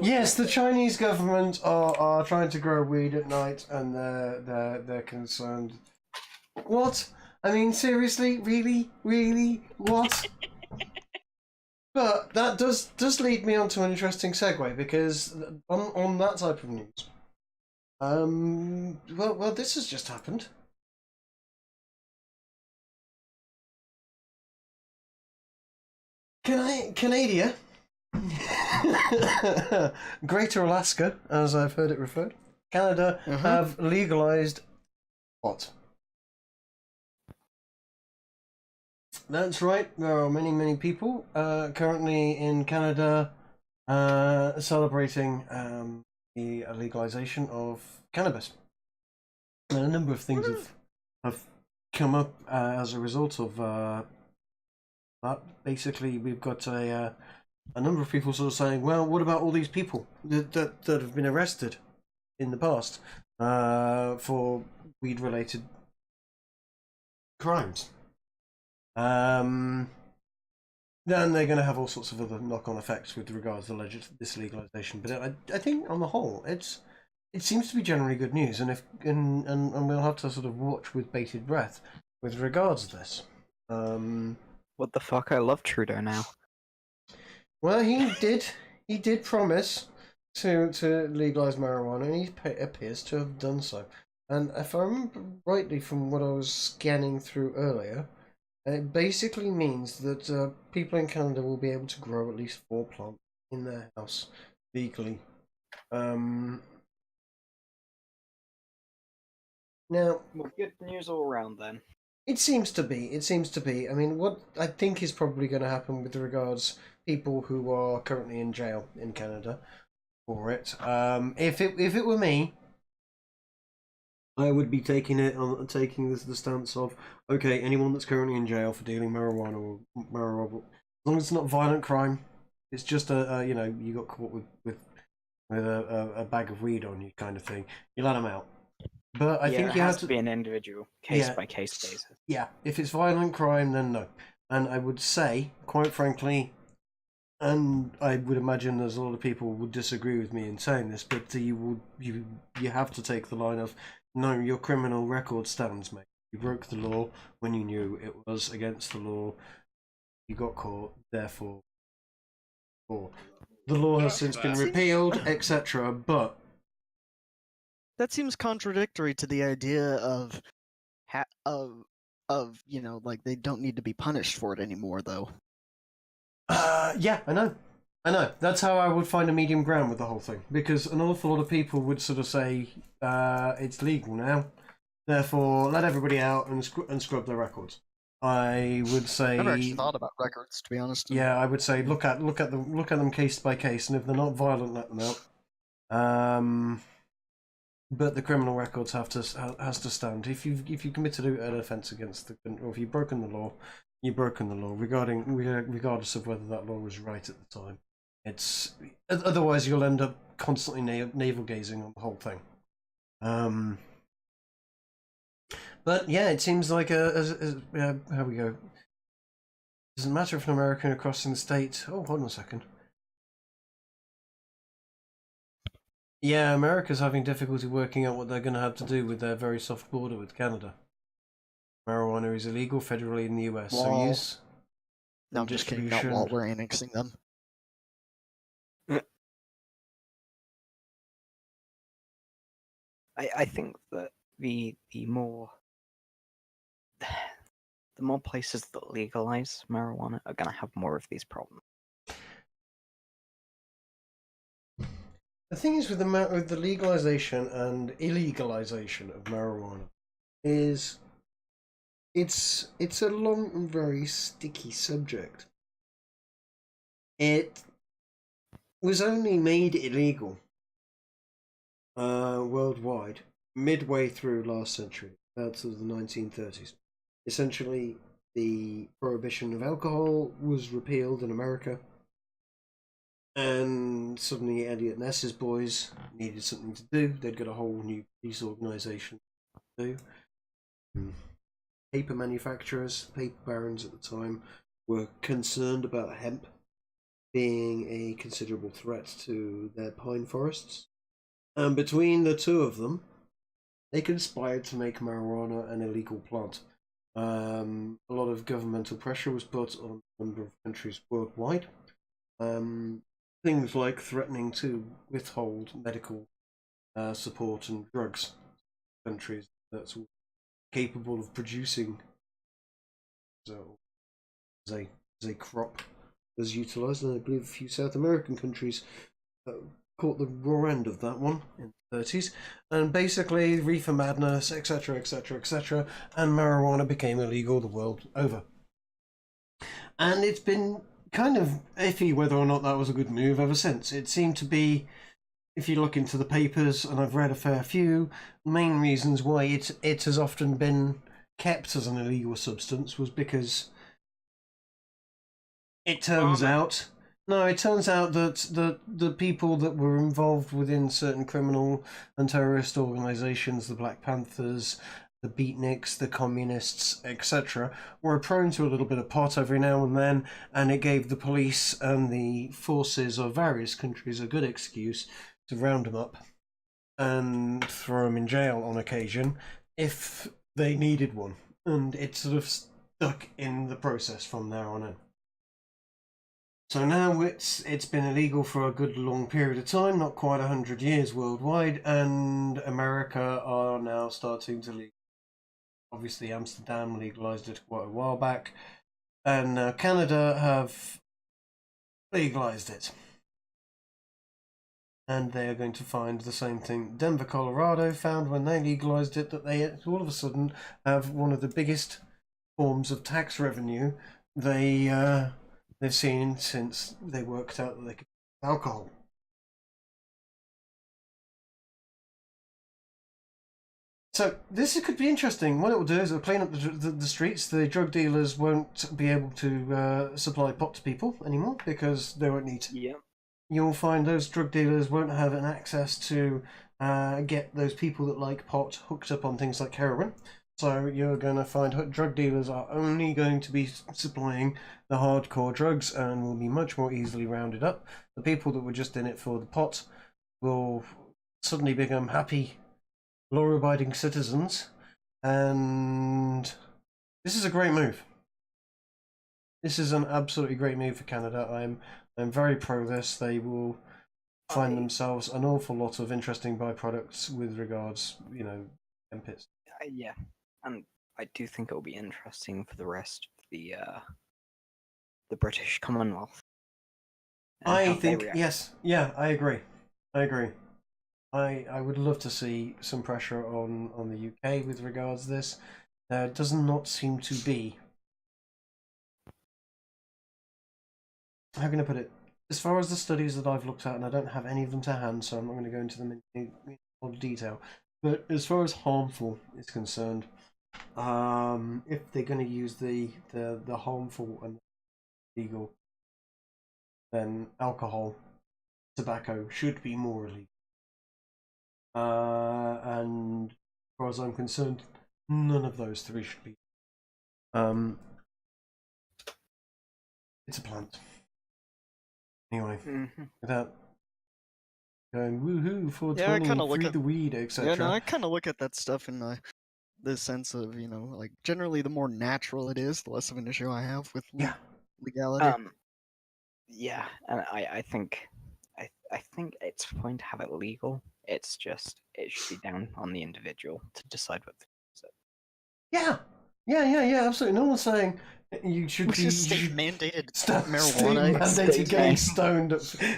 Yes, the Chinese government are trying to grow weed at night, and they're concerned. What? I mean, seriously, really, what? But that does lead me on to an interesting segue, because on that type of news, well, this has just happened. Canada, Greater Alaska, as I've heard it referred, Canada have legalized what? That's right. There are many people currently in Canada celebrating the legalization of cannabis. And a number of things have come up as a result of that. Basically, we've got a number of people sort of saying, well, what about all these people that have been arrested in the past for weed-related crimes? Then they're going to have all sorts of other knock-on effects with regards to this legalization. But I think on the whole, it seems to be generally good news, and we'll have to sort of watch with bated breath with regards to this. What the fuck? I love Trudeau now. Well, he did promise to legalize marijuana, and he appears to have done so. And if I remember rightly from what I was scanning through earlier, it basically means that people in Canada will be able to grow at least 4 plants in their house legally. Now, well, good news all around then. It seems to be. I mean, what I think is probably going to happen with regards people who are currently in jail in Canada for it. If it were me, I would be taking the stance of, okay, anyone that's currently in jail for dealing marijuana, as long as it's not violent crime, it's just you got caught with a bag of weed on you kind of thing, you let them out. But I think you have to be an individual case by case basis. Yeah, if it's violent crime, then no. And I would say, quite frankly, and I would imagine there's a lot of people who would disagree with me in saying this, but you have to take the line of, no, your criminal record stands, mate. You broke the law when you knew it was against the law. You got caught, therefore, the law has since been repealed, etc. But that seems contradictory to the idea of like they don't need to be punished for it anymore, though. Yeah, I know. That's how I would find a medium ground with the whole thing, because an awful lot of people would sort of say it's legal now, therefore let everybody out and scrub their records. I would say. I've never actually thought about records, to be honest. Yeah, I would say look at them case by case, and if they're not violent, let them out. But the criminal records has to stand. If you committed an offence against or if you've broken the law, you've broken the law, regardless of whether that law was right at the time. It's otherwise you'll end up constantly navel gazing on the whole thing. But yeah, it seems like how we go. Doesn't matter if an American are crossing the state. Oh, hold on a second. Yeah, America's having difficulty working out what they're going to have to do with their very soft border with Canada. Marijuana is illegal federally in the US, so use. No, I'm just kidding. Not while we're annexing them. I think that the more places that legalize marijuana are going to have more of these problems. The thing is with the legalization and illegalization of marijuana is it's a long and very sticky subject. It was only made illegal worldwide midway through last century, that's the 1930s. Essentially, the prohibition of alcohol was repealed in America, And suddenly Elliot Ness's boys needed something to do. They'd got a whole new police organisation to do. Paper manufacturers, paper barons at the time, were concerned about hemp being a considerable threat to their pine forests. And between the two of them, they conspired to make marijuana an illegal plant. A lot of governmental pressure was put on a number of countries worldwide. Things like threatening to withhold medical support and drugs to countries that's capable of producing as a crop was utilised, and I believe a few South American countries caught the raw end of that one in the 30s, and basically reefer madness, etc, etc, etc, and marijuana became illegal the world over. And it's been kind of iffy whether or not that was a good move ever since. It seemed to be, if you look into the papers, and I've read a fair few, main reasons why it has often been kept as an illegal substance was because it turns out that the people that were involved within certain criminal and terrorist organisations, the Black Panthers, the beatniks, the communists, etc., were prone to a little bit of pot every now and then, and it gave the police and the forces of various countries a good excuse to round them up and throw them in jail on occasion if they needed one. And it sort of stuck in the process from there on in. So now it's been illegal for a good long period of time, not quite 100 years worldwide, and America are now starting to legalize. Obviously Amsterdam legalized it quite a while back, and now Canada have legalized it. And they are going to find the same thing Denver, Colorado found when they legalized it, that they all of a sudden have one of the biggest forms of tax revenue they've seen since they worked out that they could use alcohol. So this could be interesting. What it will do is it'll clean up the streets. The drug dealers won't be able to supply pot to people anymore because they won't need to. Yeah. You'll find those drug dealers won't have an access to get those people that like pot hooked up on things like heroin. So you're going to find drug dealers are only going to be supplying the hardcore drugs and will be much more easily rounded up. The people that were just in it for the pot will suddenly become happy, law-abiding citizens, and this is a great move. This is an absolutely great move for Canada. I'm very pro this. They will find themselves an awful lot of interesting byproducts with regards, hempits. Yeah, and I do think it'll be interesting for the rest of the British Commonwealth. I think yes, yeah, I agree. I would love to see some pressure on the UK with regards to this. There does not seem to be. How can I put it? As far as the studies that I've looked at, and I don't have any of them to hand, so I'm not going to go into them in a lot of detail. But as far as harmful is concerned, if they're going to use the harmful and legal, then alcohol, tobacco should be more illegal. And as far as I'm concerned, none of those three should be. It's a plant. Anyway, without going woohoo for 20, free the weed, etc. Yeah, no, I kind of look at that stuff in the sense of, like, generally the more natural it is, the less of an issue I have with legality. Yeah, and I think it's fine to have it legal. It's just it should be down on the individual to decide what to use it. Yeah, absolutely. No one's saying you should be mandated marijuana. Mandated getting stoned.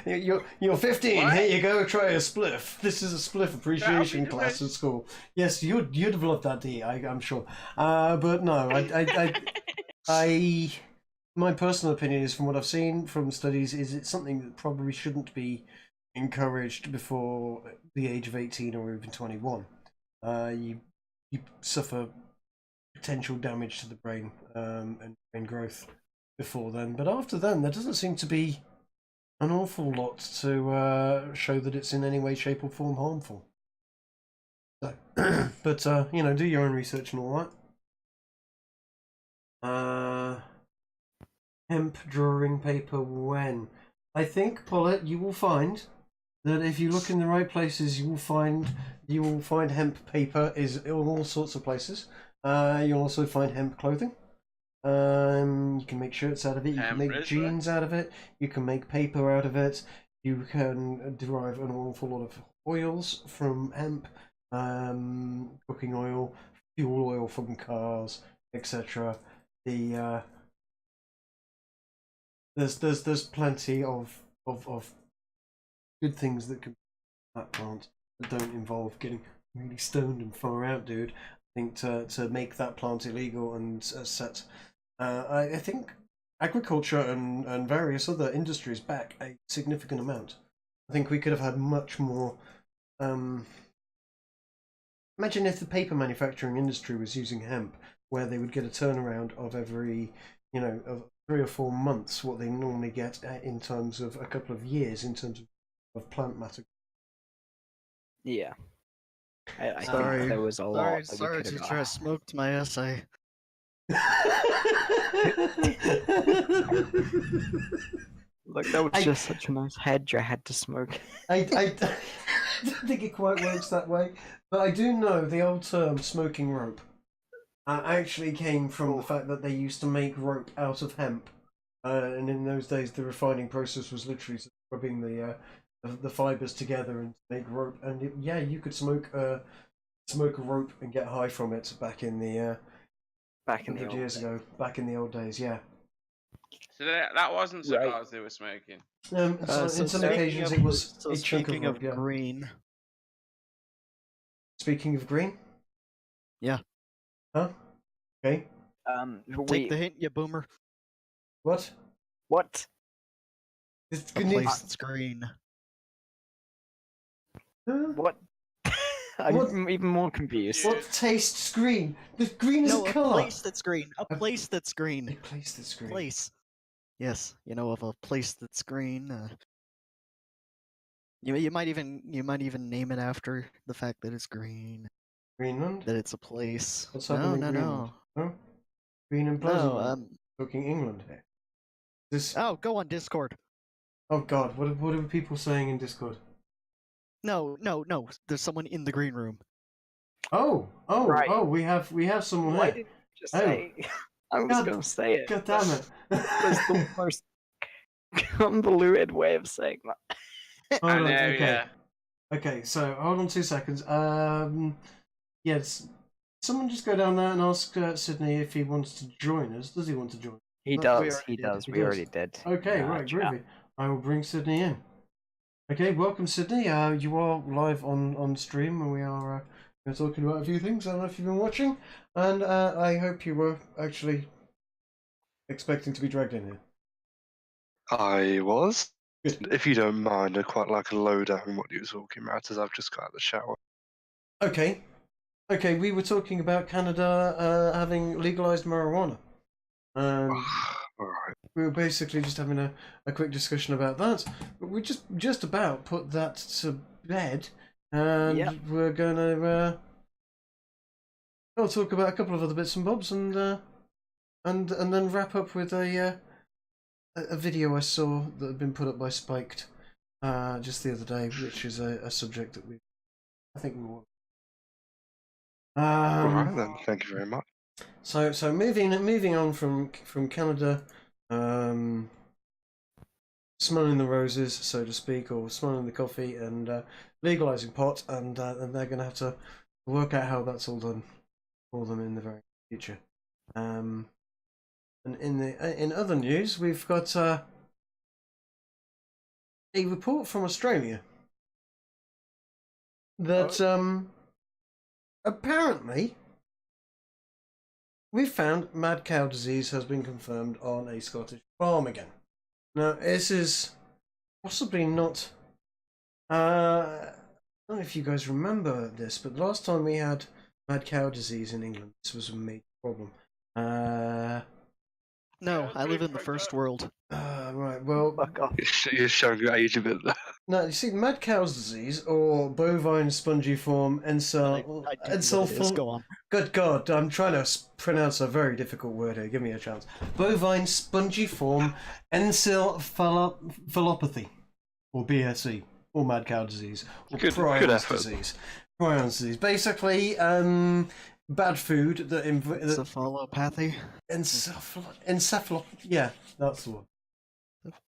You're 15. What? Here you go. Try a spliff. This is a spliff appreciation class at school. Yes, you'd have loved that, D. I'm sure. But no, my personal opinion is, from what I've seen from studies, is it's something that probably shouldn't be encouraged before the age of 18 or even 21. You suffer potential damage to the brain and brain growth before then, but after then there doesn't seem to be an awful lot to show that it's in any way, shape, or form harmful. So, but you know, do your own research and all that. Hemp drawing paper when? I think, Paulette, you will find that if you look in the right places, you will find hemp paper is in all sorts of places. You'll also find hemp clothing. You can make shirts out of it. You can make jeans out of it. You can make paper out of it. You can derive an awful lot of oils from hemp, cooking oil, fuel oil from cars, etc. There's plenty of good things that can that plant that don't involve getting really stoned and far out, dude. I think to make that plant illegal and set, I think agriculture and various other industries back a significant amount. I think we could have had much more. Imagine if the paper manufacturing industry was using hemp, where they would get a turnaround of every, of 3 or 4 months, what they normally get in terms of a couple of years in terms of plant matter. Yeah. I Sorry. think there was a lot. Sorry, teacher, I smoked my essay. Look, that was just such a nice hedge I had to smoke. I don't think it quite works that way, but I do know the old term "smoking rope" actually came from the fact that they used to make rope out of hemp, and in those days the refining process was literally rubbing the fibers together and make rope. And yeah, you could smoke a rope and get high from it back in the back in the 100 years ago. Back in the old days, yeah. So that wasn't cigars they were smoking. In some occasions it was a chunk of speaking rope, of yeah. green. Speaking of green? Yeah. Huh? Okay. Take the hint, you boomer. What? What? It's A place that's green. What? I'm even more confused. What tastes green? The green is No, a colour. a place that's green. A place that's green. A place that's green. Place. Yes, of a place that's green. You might even name it after the fact that it's green. Greenland? That it's a place. What's happening in Greenland? No? Green and pleasant. No, Talking England here. This. Oh, go on Discord. Oh God, what are people saying in Discord? No. There's someone in the green room. Oh, Right. oh, we have someone Why there. didn't you just say? I was God- going to say it. God damn it! That was the most convoluted way of saying that. Hold on, know, okay. yeah. Okay, so hold on 2 seconds. Yes, someone just go down there and ask Sydney if he wants to join us. Does he want to join? He We does. already He did. does. He We does. already did. Okay, right, chat. groovy. I will bring Sydney in. Okay, welcome Sydney. You are live on stream, and we're talking about a few things. I don't know if you've been watching, and I hope you were actually expecting to be dragged in here. I was. Good. If you don't mind, I'd quite like a lowdown on what you were talking about, as I've just got out of the shower. Okay, we were talking about Canada having legalized marijuana. Alright. We were basically just having a quick discussion about that. But we just about put that to bed, and Yep. we're gonna I'll talk about a couple of other bits and bobs, and then wrap up with a video I saw that had been put up by Spiked just the other day, which is a subject that I think we want. Alright then, thank you very much. So moving on from Canada, smelling the roses, so to speak, or smelling the coffee, and legalizing pot, and they're going to have to work out how that's all done for them in the very future. And in other news, we've got a report from Australia that apparently we've found mad cow disease has been confirmed on a Scottish farm again. Now, this is possibly not. I don't know if you guys remember this, but the last time we had mad cow disease in England, this was a major problem. No, I live in the first world. Right. Well, Fuck off. You're showing your age a bit there. no. You see, mad cow's disease or bovine spongiform I do know what it is. Go on. Good God, I'm trying to pronounce a very difficult word here. Give me a chance. Bovine spongiform encephalopathy, or BSE, or mad cow disease, or Good prions effort. disease. Prions disease. Basically, bad food that Encephalopathy. encephalo. Yeah, that's the one.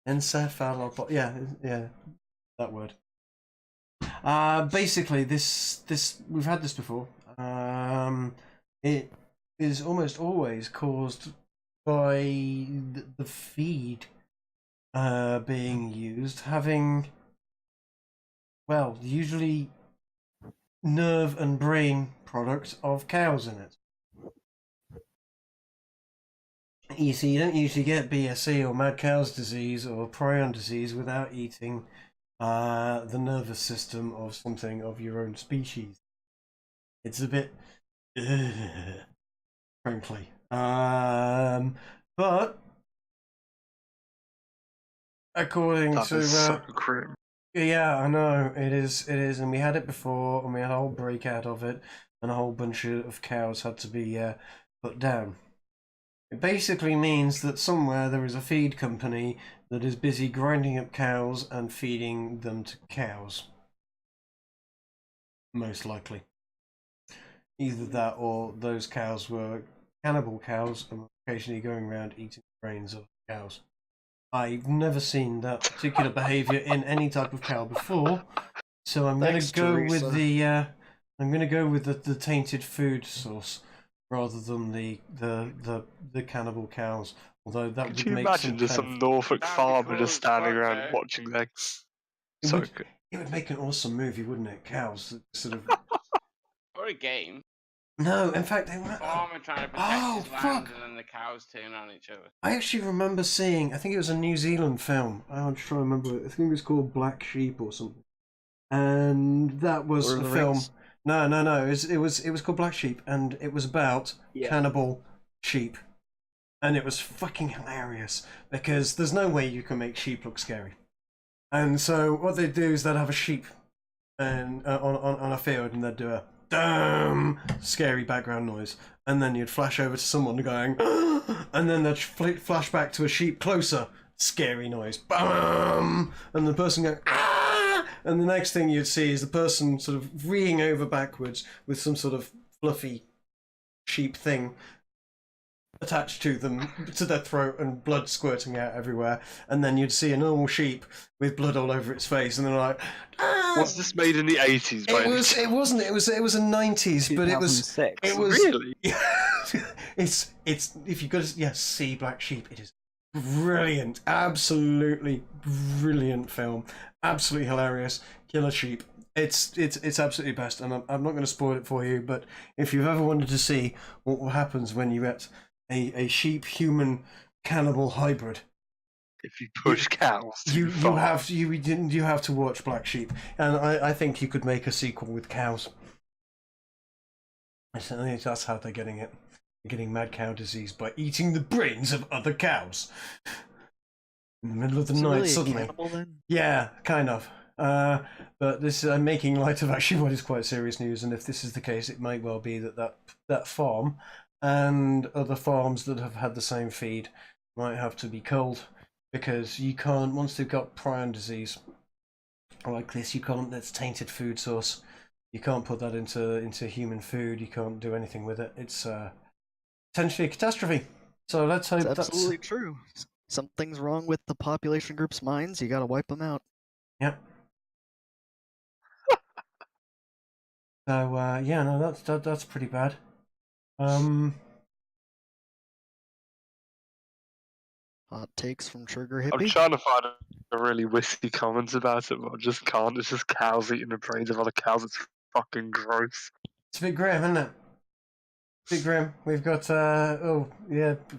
Encephalopathy. Yeah, that word. Basically, this we've had this before. It is almost always caused by the feed being used having, well, usually nerve and brain product of cows in it. You see, you don't usually get BSE or mad cow's disease or prion disease without eating the nervous system of something of your own species. It's a bit, frankly. But according That to is so grim. yeah, I know it is, and we had it before, and we had a whole breakout of it, and a whole bunch of cows had to be put down. It basically means that somewhere there is a feed company that is busy grinding up cows and feeding them to cows. Most likely. Either that or those cows were cannibal cows and were occasionally going around eating the brains of cows. I've never seen that particular behaviour in any type of cow before, so I'm going to go with the the tainted food source rather than the cannibal cows. Although that Could would you make imagine just some Norfolk That'd be farmer cool just as standing fuck, around though. watching their... It So would- good. It would make an awesome movie, wouldn't it? Cows that sort of Or a game. no. In fact, Farmer trying to protect Oh, his land, fuck. and then the cows turn on each other. I actually remember seeing. I think it was a New Zealand film. I'm just trying to remember it. I think it was called Black Sheep or something. And that was Lord a of the film. Rings? No. It was called Black Sheep, and it was about Yeah. cannibal sheep, and it was fucking hilarious because there's no way you can make sheep look scary. And so what they'd do is they'd have a sheep and on a field, and they'd do a damn scary background noise, and then you'd flash over to someone going, and then they'd flash back to a sheep closer, scary noise, bam, and the person going, ah, and the next thing you'd see is the person sort of reeing over backwards with some sort of fluffy sheep thing attached to them, to their throat, and blood squirting out everywhere, and then you'd see a normal sheep with blood all over its face, and they're like, ah! Was this made in the 80s? By any chance? It wasn't. It was a 90s, but it was. 2006. It was Really? it's if you go to see Black Sheep, it is brilliant, absolutely brilliant film, absolutely hilarious, killer sheep. It's absolutely best, and I'm not going to spoil it for you. But if you've ever wanted to see what happens when you get a sheep human cannibal hybrid, If you push cows too you far. have to watch Black Sheep, and I think you could make a sequel with cows. I think that's how they're getting it. They're getting mad cow disease by eating the brains of other cows in the middle of the Is it night. really a Suddenly, cannibal then? yeah, kind of. But this I'm making light of actually what is quite serious news, and if this is the case, it might well be that farm and other farms that have had the same feed might have to be culled, because you can't, once they've got prion disease like this, you can't. That's tainted food source. You can't put that into human food. You can't do anything with it. It's potentially a catastrophe. So let's hope It's that's absolutely true. Something's wrong with the population group's minds. You gotta wipe them out. Yep. So yeah, no, that's pretty bad. Hot takes from Trigger I'm Hippie. trying to find a really witty comments about it, but I just can't. It's just cows eating the brains of other cows. It's fucking gross. It's a bit grim, isn't it? Bit grim. We've got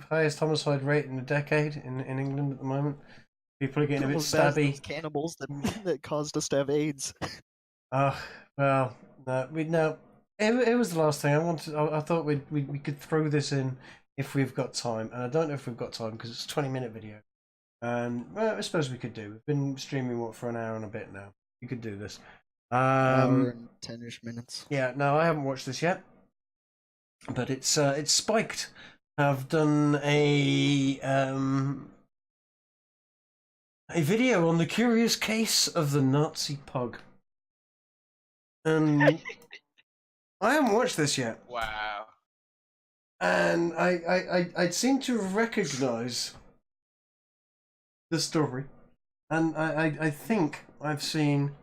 highest homicide rate in a decade in England at the moment. People are getting a bit Almost as stabby. those cannibals that caused us to have AIDS. Well, no. It was the last thing I wanted. I thought we could throw this in if we've got time, and I don't know if we've got time because it's a 20-minute video. And well, I suppose we could do. We've been streaming for an hour and a bit now. We could do this. Hour and 10-ish minutes. Yeah, no, I haven't watched this yet, but it's spiked. I've done a video on the curious case of the Nazi pug, and I haven't watched this yet. Wow. And I seem to recognise the story, and I think I've seen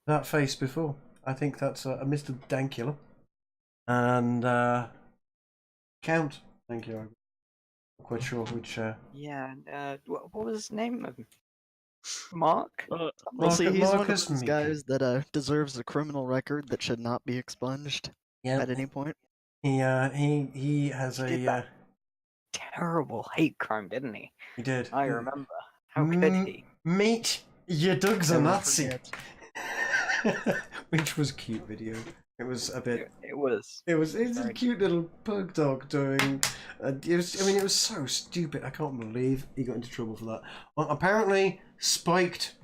that face before. I think that's a Mr. Dankula and Count Dankula. I'm not quite sure which. Yeah. What was his name? Mark. Well, see, he's one of Marcus those Meeker. guys that deserves a criminal record that should not be expunged Yeah, at any point. he has He did a that terrible hate crime, didn't he? he did. I remember. How could he? Meet your dog's a Never Nazi, forget. which was a cute video. It was a bit. It was. It's a Very cute little pug dog doing. It was so stupid. I can't believe he got into trouble for that. Well, apparently, Spiked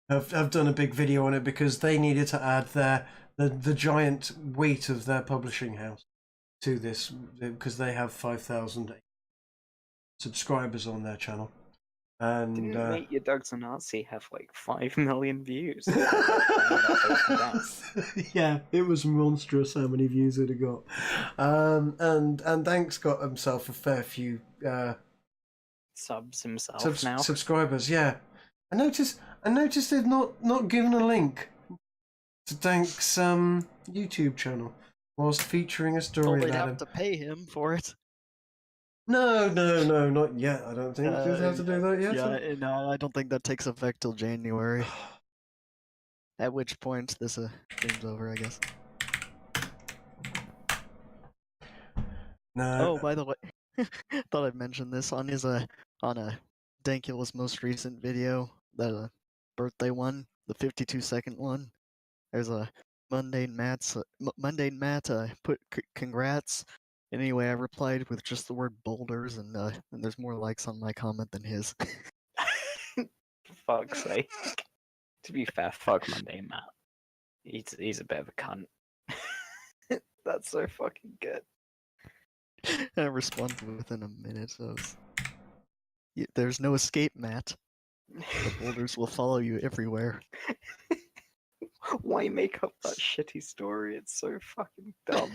have done a big video on it because they needed to add the giant weight of their publishing house to this because they have 5,000 subscribers on their channel. And Didn't Meet Your Dog's a Nazi have like 5 million views? yeah, it was monstrous how many views it had got. And Dank's got himself a fair few Subs himself now. subscribers. Yeah, I noticed they've not given a link to Dank's YouTube channel whilst featuring a Well, story they'd about have him. to pay him for it. No, not yet. I don't think they have to do that yet. Yeah, no, I don't think that takes effect till January. At which point this stream's over, I guess. No. Oh, by the way, thought I'd mention this on his on Dankula's most recent video, the birthday one, the 52-second one. There's a Mundane Matt put congrats. Anyway, I replied with just the word boulders, and there's more likes on my comment than his. Fuck's sake. To be fair, fuck Mundane Matt. He's a bit of a cunt. That's so fucking good. I responded within a minute. So there's no escape, Matt. The boulders will follow you everywhere. Why make up that shitty story? It's so fucking dumb.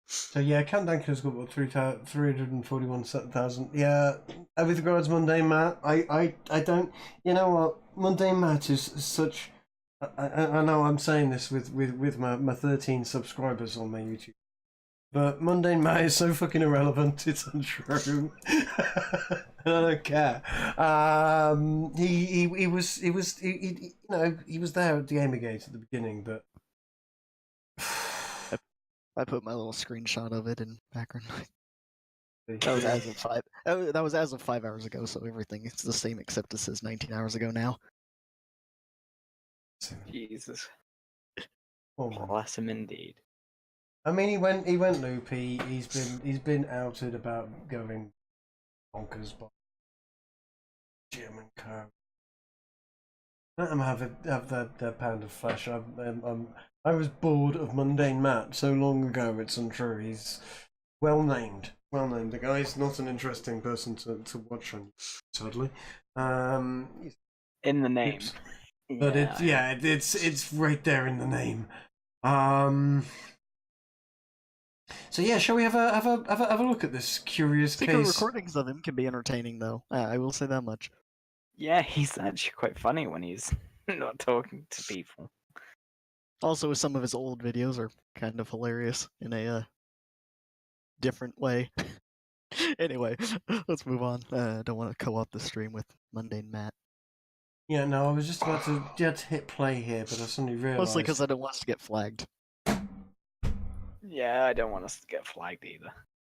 So yeah, Count Dankula's got what 341,000. Yeah, with regards to Mundane Matt, I don't. You know what, Mundane Matt is such. I know I'm saying this with my 13 subscribers on my YouTube, but Mundane Matt is so fucking irrelevant. It's untrue. I don't care. He was you know, he was there at the Gamergate at the beginning, but. I put my little screenshot of it in background. That That was as of 5. That was as of 5 hours ago, so everything is the same except it says 19 hours ago now. Jesus. Oh, man. Bless him indeed. I mean, he went loopy. He's been outed about going bonkers by Jim and Co. Let them have their pound of flesh. I was bored of Mundane Matt so long ago. It's untrue. He's well named. The guy's not an interesting person to watch on, sadly. In the name. Oops. But it's right there in the name. So yeah, shall we have a look at this curious Secret case? recordings of him can be entertaining, though. I will say that much. Yeah, he's actually quite funny when he's not talking to people. Also, some of his old videos are kind of hilarious in a different way. Anyway, let's move on. I don't want to co-op the stream with Mundane Matt. Yeah, no, I was just about to hit play here, but I suddenly realised. Mostly because I don't want us to get flagged. Yeah, I don't want us to get flagged either.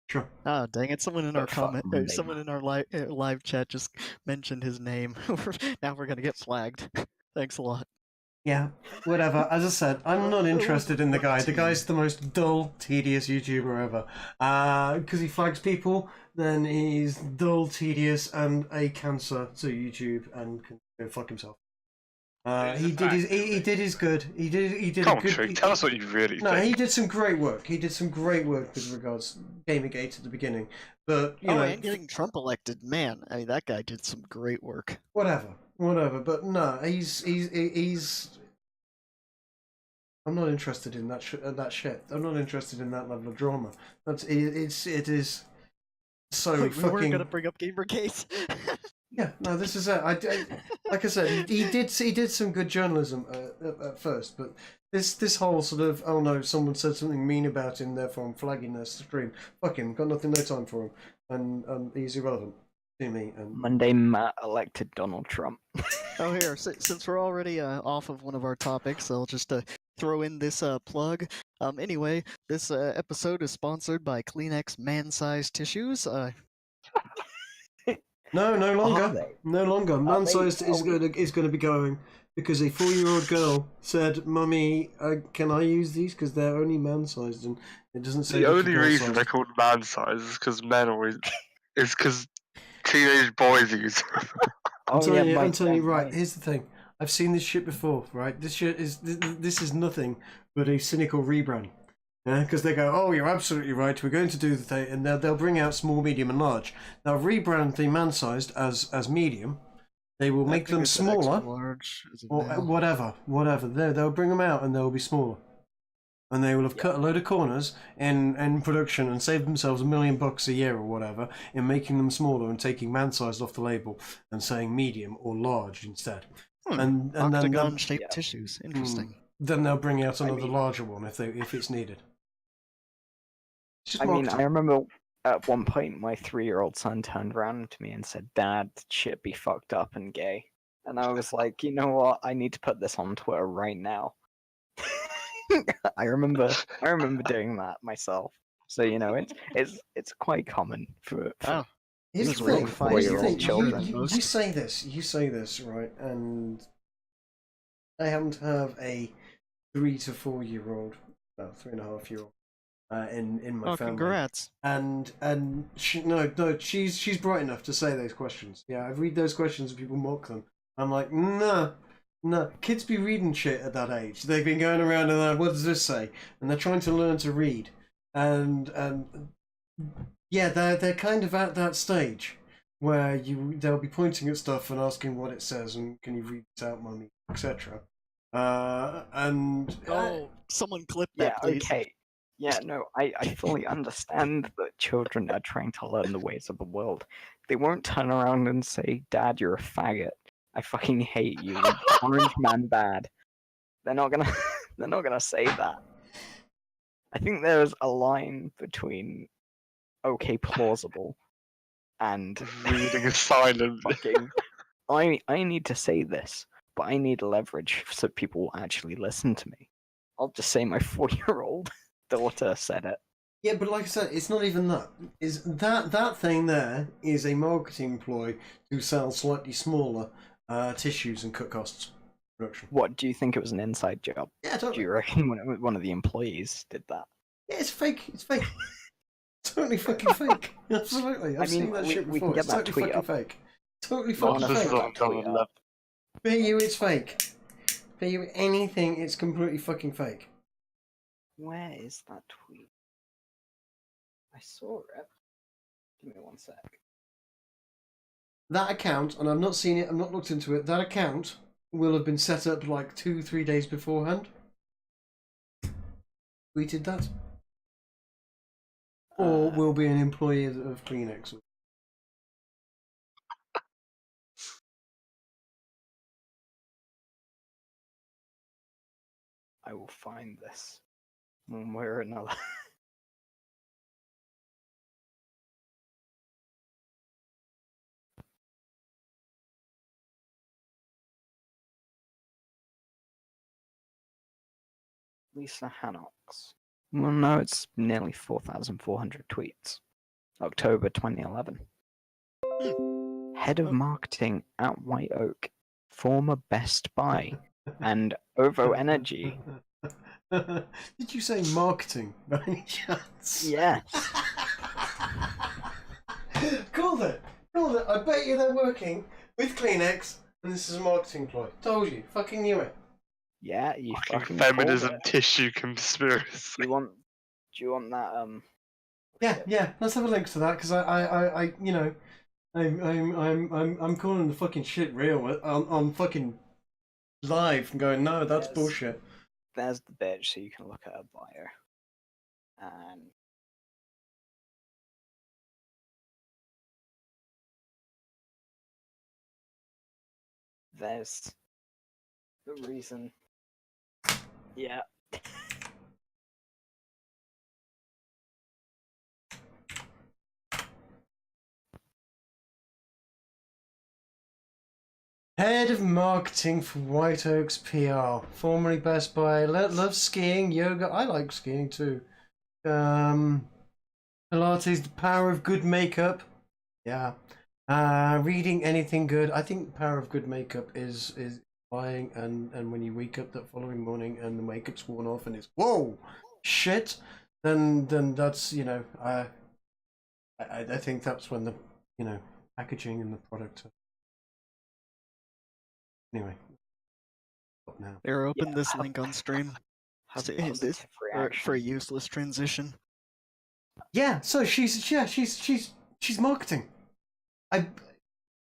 Sure. Ah, dang it! Someone in our But fuck comment, Mundane someone in our live chat just mentioned his name. Now we're gonna get flagged. Thanks a lot. Yeah, whatever. As I said, I'm not interested in the guy. The team. guy's the most dull, tedious YouTuber ever. Because he flags people, then he's dull, tedious, and a cancer to YouTube, and can go fuck himself. He did his good. He did Come a on, good. Trick, tell us what you really No, think. he did some great work. He did some great work with regards to Gamergate at the beginning. But you know, and getting Trump elected, man. I mean, that guy did some great work. whatever. But no, he's. I'm not interested in that shit. I'm not interested in that level of drama. It is so we fucking. weren't gonna bring up Gamergate. Yeah, no, this is it. Like I said, he did some good journalism at first, but this whole sort of, oh no, someone said something mean about him, therefore I'm flagging their stream. Fuck him, got no time for him, and he's irrelevant to me. And Monday, Matt elected Donald Trump. Oh, here, since we're already off of one of our topics, I'll just throw in this plug. Anyway, this episode is sponsored by Kleenex man-sized tissues. no Are longer, they? no longer. Man-sized is Are we- going to be going because a 4-year-old girl said, "Mummy, can I use these? Because they're only man-sized, and it doesn't say." The only reason girl-sized." they're called man size is because men always. It's because teenage boys use them. I'm Oh, telling yeah, you, I'm Mike, telling you, Mike, right. Mike. Here's the thing. I've seen this shit before, right? This shit is this is nothing but a cynical rebrand. Yeah, because they go, oh, you're absolutely right. We're going to do the thing, and they'll bring out small, medium, and large. They'll rebrand the man-sized as medium. They will make them smaller, Large as a or male. whatever. They'll bring them out, and they'll be smaller. And they will have cut a load of corners in production and saved themselves $1 million a year or whatever in making them smaller and taking man-sized off the label and saying medium or large instead. And then Octagon-shaped tissues. Interesting. then they'll bring out another mean- larger one if it's needed. It's just I mean, marketing. I remember at one point my 3-year-old son turned around to me and said, "Dad, shit be fucked up and gay." And I was like, you know what? I need to put this on Twitter right now. I remember doing that myself. So you know, it's quite common for Oh, Here's It's the really thing. fun. Here's the 4-year-old thing. children. You say this. You say this, right? And I happen to have a 3 to 4-year-old, no, 3.5-year-old, in my family. congrats. And she's bright enough to say those questions. Yeah, I read those questions and people mock them. I'm like, no. Kids be reading shit at that age. They've been going around and what does this say? And they're trying to learn to read. And yeah, they're kind of at that stage where they'll be pointing at stuff and asking what it says and can you read this out, mummy, etc. Someone clip Yeah, that, please. okay. Yeah, no, I fully understand that children are trying to learn the ways of the world. They won't turn around and say, "Dad, you're a faggot. I fucking hate you. Orange man bad." They're not gonna say that. I think there's a line between okay, plausible, and Reading is silent. fucking. I need to say this, but I need leverage so people will actually listen to me. I'll just say my 4-year-old daughter said it. Yeah, but like I said, it's not even that. Is that thing there is a marketing ploy to sell slightly smaller tissues and cut costs production. What do you think it was an inside job? Yeah, Do totally. you reckon one of the employees did that? Yeah, it's fake. It's fake. Totally fucking fake. Absolutely. I've seen that shit we before. can get It's that totally tweet fucking up. fake. Totally No, fucking no, This is fake. on another level. For you, it's fake. For you, anything, it's completely fucking fake. Where is that tweet? I saw it. Give me one sec. That account, and I've not seen it, I've not looked into it, that account will have been set up like 2-3 days beforehand. Tweeted that. Or will be an employee of Kleenex. I will find this one way or another. Lisa Hannox. Well, no, it's nearly 4,400 tweets. October 2011. Head of marketing at White Oak, former Best Buy, And OVO Energy. Did you say marketing by any chance? Yes. Called it. Called it. I bet you they're working with Kleenex, and this is a marketing ploy. Told you. Fucking knew it. Yeah, you fucking feminism called it. tissue conspiracy. Do you want that Yeah. Let's have a link to that because I you know, I'm calling the fucking shit real on fucking live and going, no, that's Yes. bullshit. There's the bitch, so you can look at her bio. And there's the reason. Yeah. Head of marketing for White Oaks PR, formerly Best Buy. Loves skiing, yoga. I like skiing too. Pilates, the power of good makeup. Yeah. Reading anything good. I think the power of good makeup is buying and when you wake up that following morning and the makeup's worn off and it's whoa shit, then that's, you know, I think that's when the, you know, packaging and the product. Anyway, stop now. Here, open Yeah, this link on stream have See, positive for reaction. a useless transition. Yeah, so she's marketing.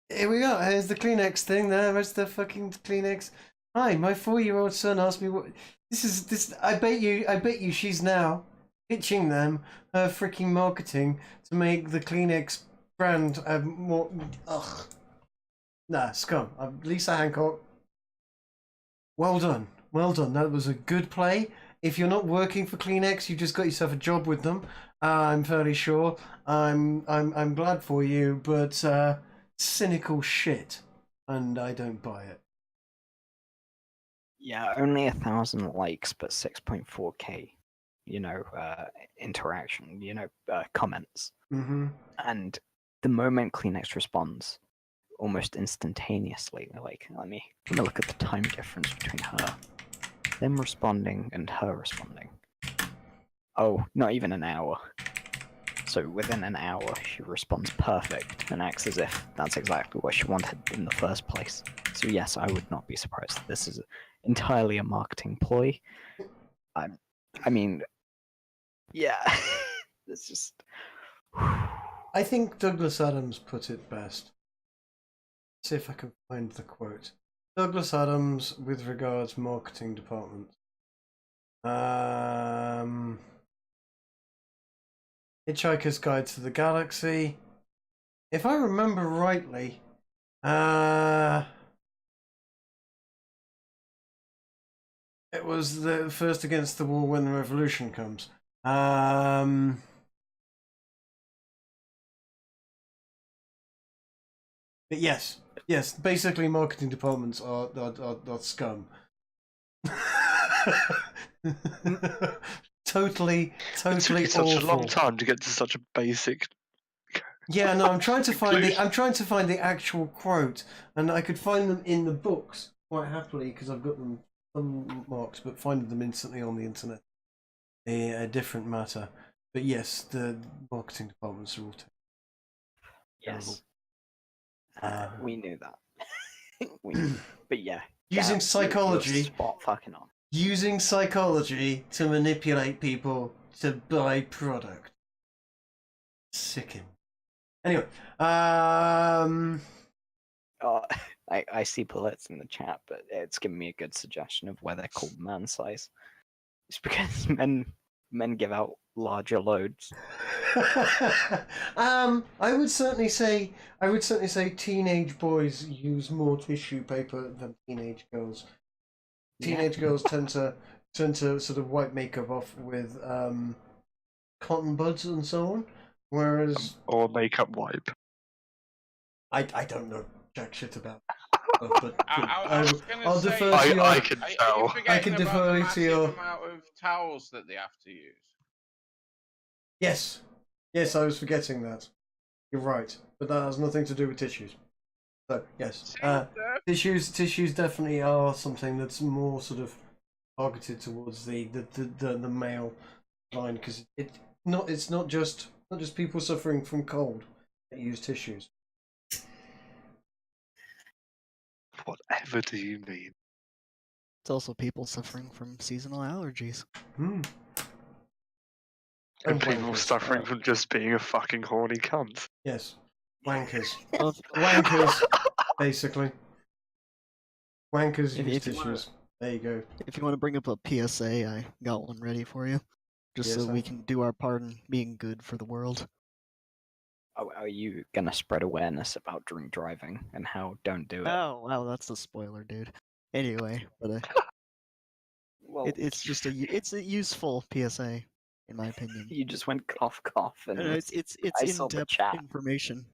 Here we go. Here's the Kleenex thing. There's the fucking Kleenex. Hi, my 4-year-old son asked me what this. I bet you she's now pitching them her freaking marketing to make the Kleenex brand more. Ugh. Nah, scum. Lisa Hancock. Well done. That was a good play. If you're not working for Kleenex, you just got yourself a job with them. I'm fairly sure. I'm glad for you, but cynical shit, and I don't buy it. Yeah, only 1,000 likes, but 6.4k. You know, interaction. You know, comments. Mm-hmm. And the moment Kleenex responds, almost instantaneously, like let me look at the time difference between them responding and her responding. Oh, not even an hour. So within an hour, she responds perfect and acts as if that's exactly what she wanted in the first place. So yes, I would not be surprised. This is entirely a marketing ploy. I mean, yeah, it's just. I think Douglas Adams put it best. See if I can find the quote. Douglas Adams with regards marketing department. Hitchhiker's Guide to the Galaxy. If I remember rightly, it was the first against the wall when the revolution comes. But yes, basically marketing departments are scum. totally It took you such awful. a long time to get to such a basic. Yeah, no, I'm trying to find conclusion. the actual quote, and I could find them in the books quite happily because I've got them some marks, but finding them instantly on the internet a different matter. But yes, the marketing departments are all Yes. terrible. We knew that. we knew. But yeah. Using psychology. Spot fucking on. Using psychology to manipulate people to buy product. Sickening. Anyway, Oh, I see bullets in the chat, but it's giving me a good suggestion of why they're called man size. It's because men give out larger loads. I would certainly say teenage boys use more tissue paper than teenage girls. Teenage girls tend to sort of wipe makeup off with cotton buds and so on, whereas Or makeup wipe. I don't know jack shit about. But I'll defer to your. I can tell. I can defer to your amount of towels that they have to use. Yes, I was forgetting that. You're right, but that has nothing to do with tissues. So yes. Same stuff. Tissues definitely are something that's more sort of targeted towards the male line, because it's not just people suffering from cold that use tissues. Whatever do you mean? It's also people suffering from seasonal allergies. Hmm. And people wankers. suffering from just being a fucking horny cunt. Yes, wankers. Well, Wankers, basically. Wankers If- use if you tissues. There you go. if you want to bring up a PSA, I got one ready for you, just so we PSA? can do our part in being good for the world. Are you gonna spread awareness about drink driving and how don't do it? Oh, wow, that's a spoiler, dude. Anyway, but Well, it's just it's a useful PSA, in my opinion. you just went cough cough, and It's I saw the in-depth chat. information.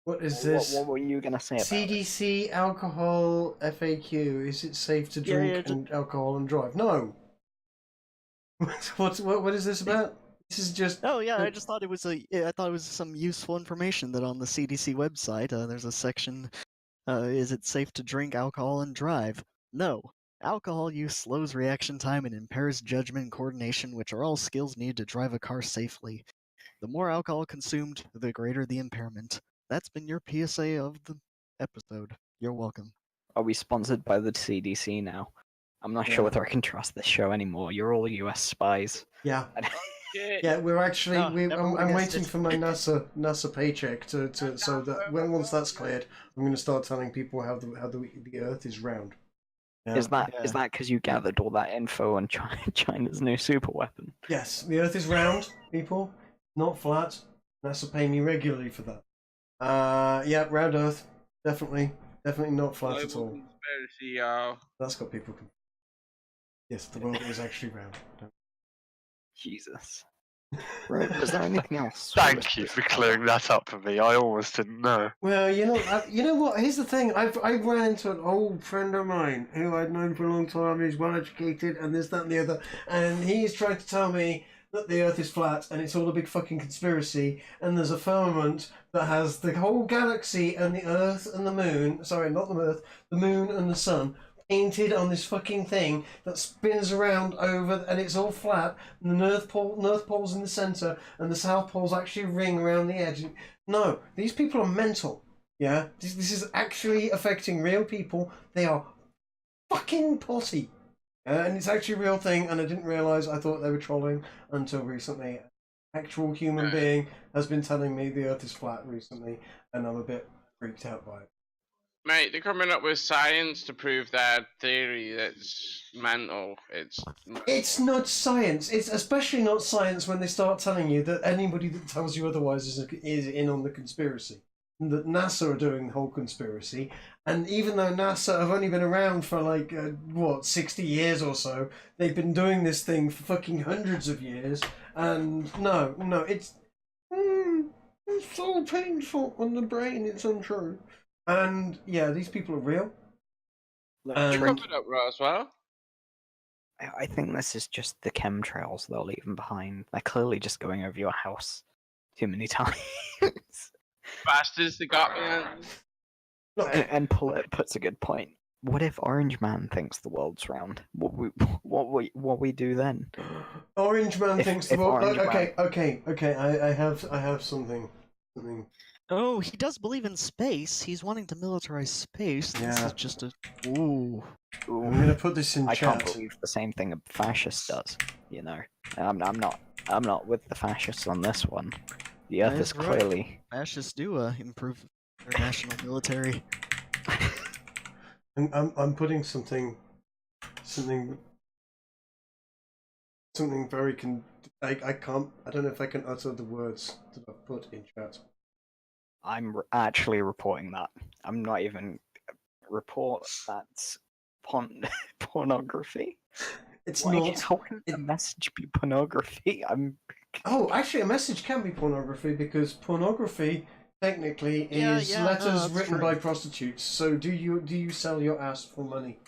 What is What, this? what were you gonna say about it? CDC alcohol FAQ. Is it safe to Yeah, drink yeah, and alcohol and drive? No. What is this about? This is just. Oh yeah, I just thought it was I thought it was some useful information that on the CDC website there's a section. Is it safe to drink alcohol and drive? No. Alcohol use slows reaction time and impairs judgment and coordination, which are all skills needed to drive a car safely. The more alcohol consumed, the greater the impairment. That's been your PSA of the episode. You're welcome. Are we sponsored by the CDC now? I'm not Yeah. sure whether I can trust this show anymore. You're all US spies. Yeah. Shit. Yeah, we're actually. No, I'm everyone gets waiting it. for my NASA paycheck to so that once that's cleared, I'm going to start telling people how the Earth is round. Yeah. Is that Yeah. because you gathered all that info on China's new super weapon? Yes, the Earth is round, people, not flat. NASA pay me regularly for that. Yeah, round Earth, definitely not flat at Global all. conspiracy, y'all. That's got people. Yes, the world is actually round. Jesus. Right, is there anything else? Thank you for clearing that up for me. I almost didn't know. Well, you know what? Here's the thing. I ran into an old friend of mine who I'd known for a long time. He's well educated and this, that, and the other. And he's trying to tell me that the Earth is flat and it's all a big fucking conspiracy. And there's a firmament that has the whole galaxy and the Earth and the Moon. Sorry, not the Earth. The Moon and the Sun painted on this fucking thing that spins around over, and it's all flat. And the North Pole's in the center, and the South Pole's actually a ring around the edge. No, these people are mental. Yeah, this is actually affecting real people. They are fucking potty, and it's actually a real thing. And I didn't realize. I thought they were trolling until recently. Actual human being has been telling me the Earth is flat recently, and I'm a bit freaked out by it. Mate, they're coming up with science to prove that theory that's mental. It's not science. It's especially not science when they start telling you that anybody that tells you otherwise is in on the conspiracy. And that NASA are doing the whole conspiracy. And even though NASA have only been around for 60 years or so, they've been doing this thing for fucking hundreds of years. And no, it's so painful on the brain. It's untrue. And yeah, these people are real. Look, And- They're coming up Roswell. I think this is just the chemtrails they're leaving behind. They're clearly just going over your house too many times. Bastards, they got me. Look, And Paulette puts a good point. What if Orange Man thinks the world's round? What we do then? Orange Man If- thinks the if world. Orange Okay. I have something. Oh, he does believe in space. He's wanting to militarize space. This Yeah. is just a ooh. Ooh, I'm gonna put this in I chat. can't believe the same thing a fascist does. You know, I'm not with the fascists on this one. The Earth That is is right. clearly. Fascists do improve their national military. I'm putting something very I can't. I don't know if I can utter the words that I've put in chat. I'm actually reporting that. I'm not even report that's pornography. It's Like, not. how can a message be pornography? Oh, actually, a message can be pornography because pornography technically Yeah, is yeah, no, letters that's written true. by prostitutes. So do you sell your ass for money,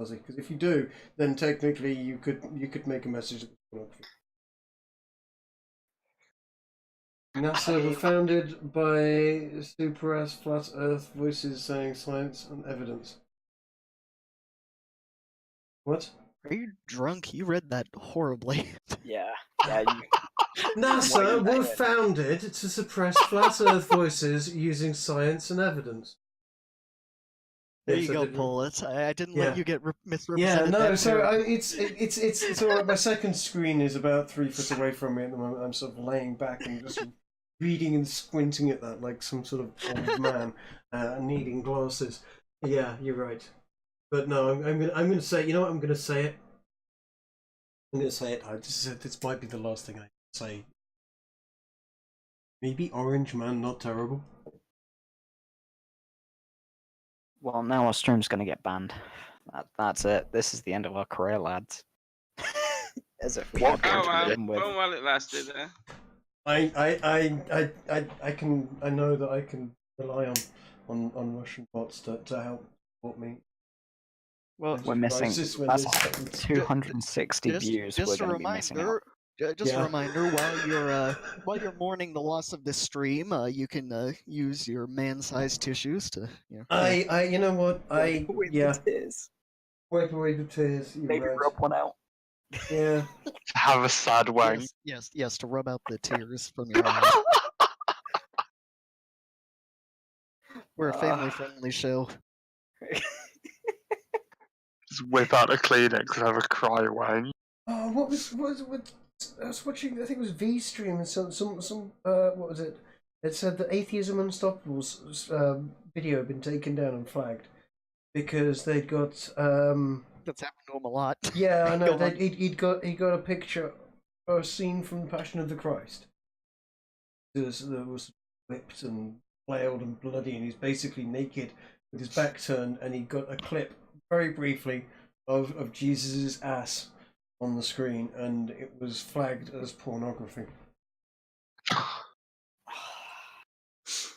Ozzy? Because if you do, then technically you could make a message that's pornography. NASA were founded by super-ass flat Earth voices saying science and evidence. What? Are you drunk? You read that horribly. Yeah, you, NASA Why- were founded to suppress flat Earth voices using science and evidence. There Yes, you I go, did- Paul. I didn't Yeah. let you get Yeah, misrepresented. no. that So terribly. it's all right. My second screen is about 3 foot away from me at the moment. I'm sort of laying back and just reading and squinting at that like some sort of old man needing glasses. Yeah, you're right. But no, I'm gonna say. You know what? I'm gonna say it. I'm gonna say it. This might be the last thing I say. Maybe Orange Man not terrible. well, now our stream's gonna get banned. That's it. This is the end of our career, lads. As if we had Oh one to well, begin with. well, while it lasted there. I know that I can rely on Russian bots to help support me. Well, We're missing. Crisis when That's this- 260 views. just we're a going to be missing out. reminder. Just Yeah. a reminder, while you're mourning the loss of this stream, you can use your man-sized tissues to, you know what? Wipe away the Yeah, tears. wipe away the tears. You're Maybe right. rub one out. Yeah. Have a sad wang. yes, to rub out the tears from your eyes. We're a family-friendly show. Just whip out a Kleenex and have a cry wang. Oh, what I was watching. I think it was V stream and some what was it? It said that Atheism Unstoppable's video had been taken down and flagged because they'd got That's happened to him a lot. yeah, I know. Go on. He got a picture or a scene from the Passion of the Christ. There was whipped and flailed and bloody, and he's basically naked with his back turned, and he got a clip very briefly of Jesus's ass on the screen, and it was flagged as pornography.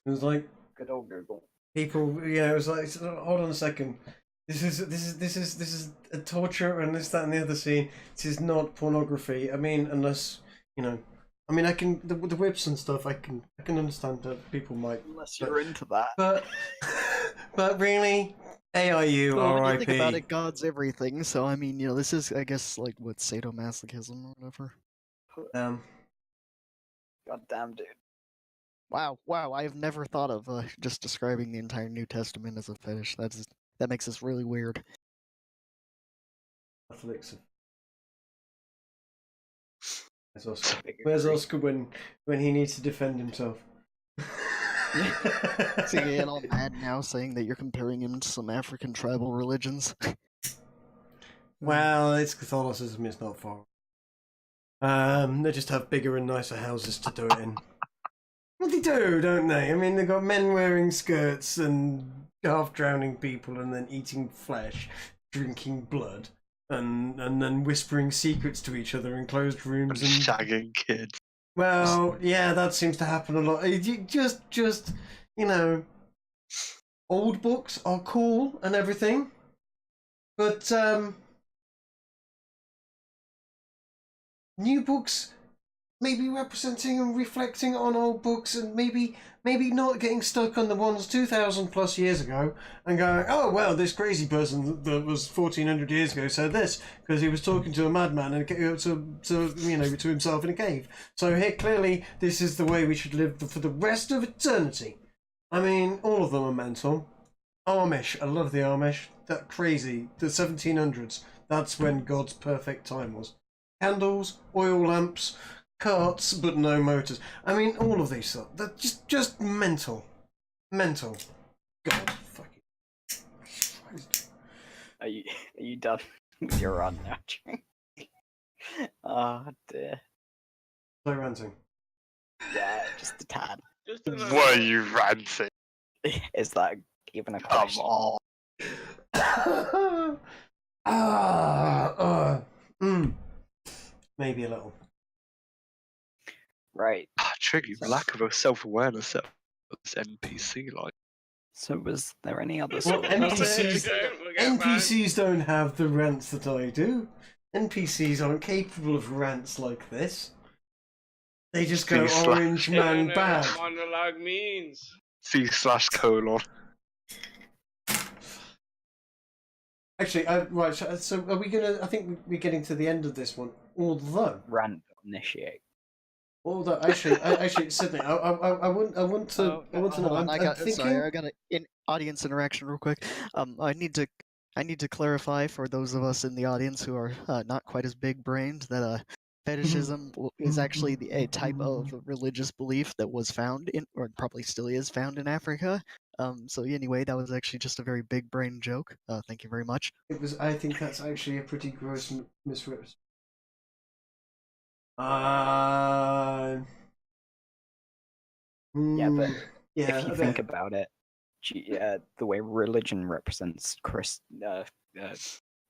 It was like Good old Google. people, yeah. It was like, hold on a second. This is a torture and this, that, and the other scene. This is not pornography. I mean, unless I mean, I can the whips and stuff. I can understand that people might, Unless you're into that. but really, AIU, Well, when you R.I.P. think about it, God's everything. So I mean, this is, I guess, like what sadomasochism or whatever. God damn, dude. Wow, I have never thought of just describing the entire New Testament as a fetish. That makes this really weird. Catholics. Where's Oscar? Big Where's agree. Oscar when he needs to defend himself? So you get all mad now, saying that you're comparing him to some African tribal religions. Well, it's Catholicism. It's not far. They just have bigger and nicer houses to do it in. Well, they do, don't they? I mean, they've got men wearing skirts and half drowning people, and then eating flesh, drinking blood, and then whispering secrets to each other in closed rooms and Shagging kids. well, yeah, that seems to happen a lot. Just old books are cool and everything, but new books maybe representing and reflecting on old books, and maybe not getting stuck on the ones 2,000 plus years ago and going, oh well, this crazy person that was 1,400 years ago said this because he was talking to a madman and to himself in a cave. So here, clearly, this is the way we should live for the rest of eternity. I mean, all of them are mental. Amish, I love the Amish. That crazy, the 1700s. That's when God's perfect time was. Candles, oil lamps, carts, but no motors. I mean, all of these stuff. They're just mental. Mental. God, fuck it. Are you done with your run now, Jane? Oh dear. No ranting. Yeah, just a tad. Just another- Were you ranting? Is that even a Come question? on. Maybe a little. Right. Tricky lack of a self-awareness at this NPC, like. So was there any other Well, sort of NPCs We'll get back. NPCs don't have the rants that I do. NPCs aren't capable of rants like this. They just go C/. orange I don't man know bad. what monologue means. C/:. Actually, right. So are we gonna? I think we're getting to the end of this one. Rant initiate. Although, actually, Sydney, I want to know. Hold on, I'm thinking. sorry, I got an audience interaction real quick. I need to clarify for those of us in the audience who are not quite as big-brained that fetishism is actually a type of religious belief that was found in, or probably still is found in Africa. So anyway, that was actually just a very big-brain joke. Thank you very much. It was. I think that's actually a pretty gross misrepresentation. Yeah, but yeah, if you think about it, the way religion represents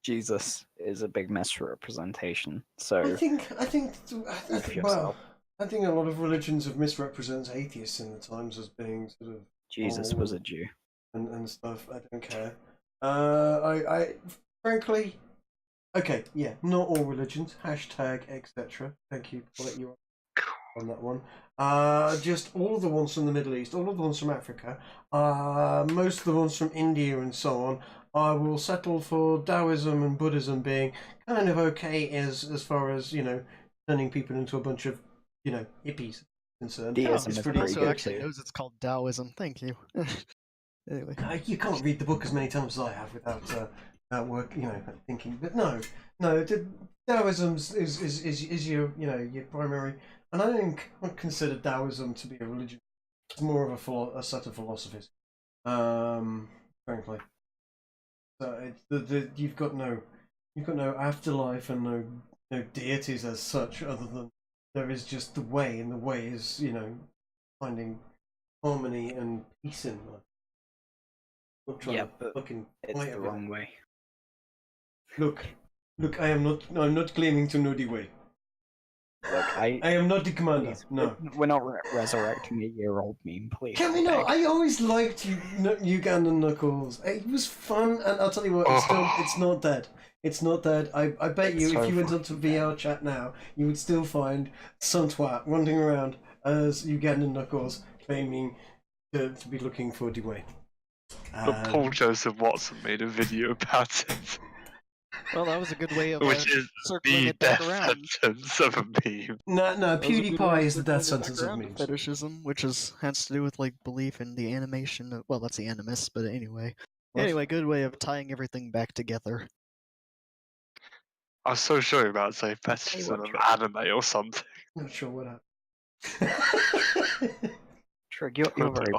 Jesus is a big misrepresentation. So I think for well, yourself. I think a lot of religions have misrepresented atheists in the times as being sort of Jesus was a Jew. and stuff. I don't care. I frankly, okay, yeah, not all religions. Hashtag etc. Thank you for letting you on that one. Just all of the ones from the Middle East, all of the ones from Africa, most of the ones from India and so on. I will settle for Taoism and Buddhism being kind of okay as far as, you know, turning people into a bunch of, you know, hippies concerned. Deism It's is pretty pretty Also, good good. actually too. knows it's called Taoism. Thank you. Anyway. You can't read the book as many times as I have without work, you know, thinking. But no, Taoism is your, you know, your primary. And I don't consider Taoism to be a religion. It's more of a set of philosophies, frankly. So you've got no afterlife and no deities as such, other than there is just the way, and the way is, you know, finding harmony and peace in life. Not trying Yeah, to but fucking it's fight the everything. wrong way. Look, I'm not claiming to know the way. Look, I am not the commander. please, No. we're not resurrecting a year-old meme, please. Can we not? I always liked Ugandan Knuckles. It was fun, and I'll tell you what, it's not dead. It's not dead. I bet It's you, so if you went fucking onto VR chat now, you would still find some twat wandering around as Ugandan Knuckles, claiming to be looking for Dwayne. But Paul Joseph Watson made a video about it, Well, that was a good way of which is circling the it back death around. sentence of a meme. No, That was a good way PewDiePie of is the death circling it back sentence of around to memes. fetishism, which has to do with like belief in the animation. Well, that's the animus, but anyway. What? Anyway, good way of tying everything back together. I was so sure about to say you fetishism what, of anime or something. Not sure what happened. Trig, you're very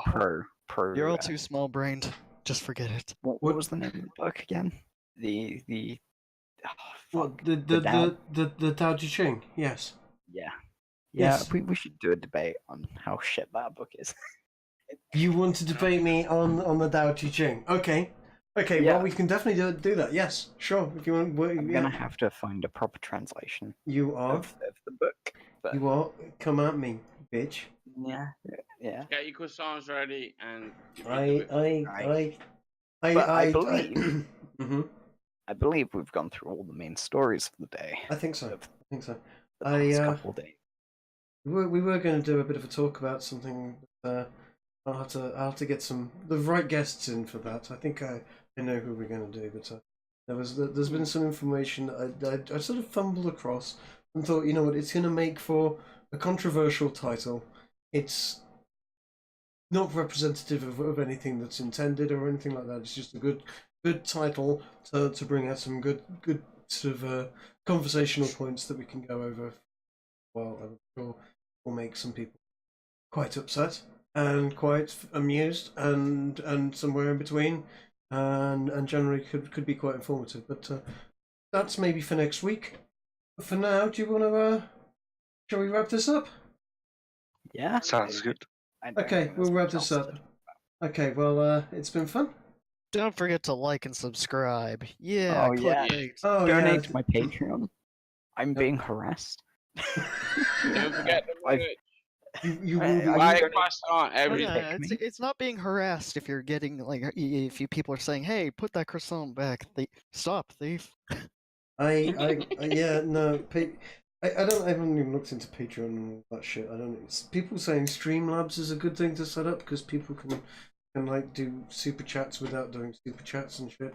pro. You're all too small-brained. Just forget it. What was the name of the book again? The What, fuck. the Tao? Tao Te Ching? Yes. Yeah. Yes. We should do a debate on how shit that book is. You want to debate me on the Tao Te Ching? Okay. Okay, Yeah. well, we can definitely do that. Yes, sure. If you want, I'm gonna have to find a proper translation You are. of the book. But You are. Come at me, bitch. yeah. Get your croissants ready and. I believe- hmm I believe we've gone through all the main stories of the day. I think so. Of I think so. the past I, couple of days. We were going to do a bit of a talk about something. I'll have to get the right guests in for that. I think I know who we're going to do, but there's been some information that I sort of fumbled across and thought, you know what, it's going to make for a controversial title. It's not representative of anything that's intended or anything like that. It's just a good title to bring out some good sort of conversational points that we can go over. Well, I'm sure will make some people quite upset and quite amused and somewhere in between, and generally could be quite informative. But that's maybe for next week. But for now, do you want to? Shall we wrap this up? Yeah. Sounds good. I don't Okay, think we'll there's wrap much this else up. to- Okay, well, it's been fun. Don't forget to like and subscribe. Yeah, Oh, yeah. clickbait. Oh Donate to my Patreon. I'm Yep. being harassed. Don't forget the I've- merch. You I- will be. I- Buy a don't- croissant every Yeah. day. It's not being harassed if you're getting like if you people are saying, "Hey, put that croissant back." Stop, thief. Yeah, no. I haven't even looked into Patreon and all that shit. I don't. People saying Streamlabs is a good thing to set up because people can like do super chats without doing super chats and shit.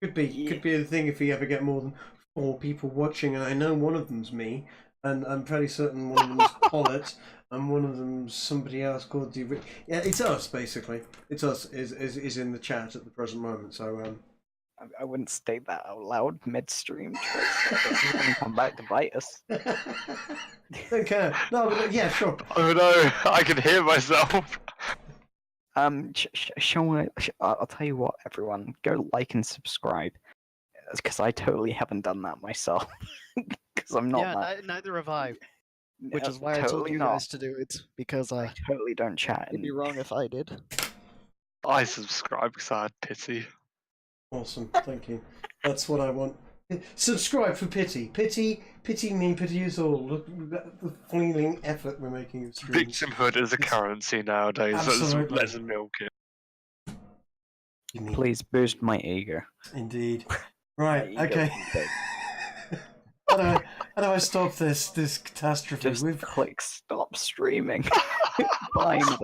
Could be a thing if you ever get more than 4 people watching, and I know one of them's me, and I'm fairly certain one of them's Pollet, and one of them's somebody else called the. Yeah, it's us basically. It's us is in the chat at the present moment. So I wouldn't state that out loud midstream. This is going to come back to bite us. Don't care. No, but yeah, sure. Oh no, I can hear myself. I'll tell you what, everyone, go like and subscribe, because I totally haven't done that myself. Because I'm not. Yeah, neither have I. Which is why I told totally you not. guys to do it, because I totally don't chat. it'd be wrong if I did. I subscribe because I had pity. Awesome, thank you. That's what I want. Subscribe for pity. Pity me, pity us all. Look at the fleeting effort we're making of streams. Victimhood is a currency nowadays. Absolutely. Let's milk it. You mean- Please boost my ego. Indeed. Right, Ego okay. big. How do I stop this catastrophe? Just click stop streaming. Bye, motherfucker.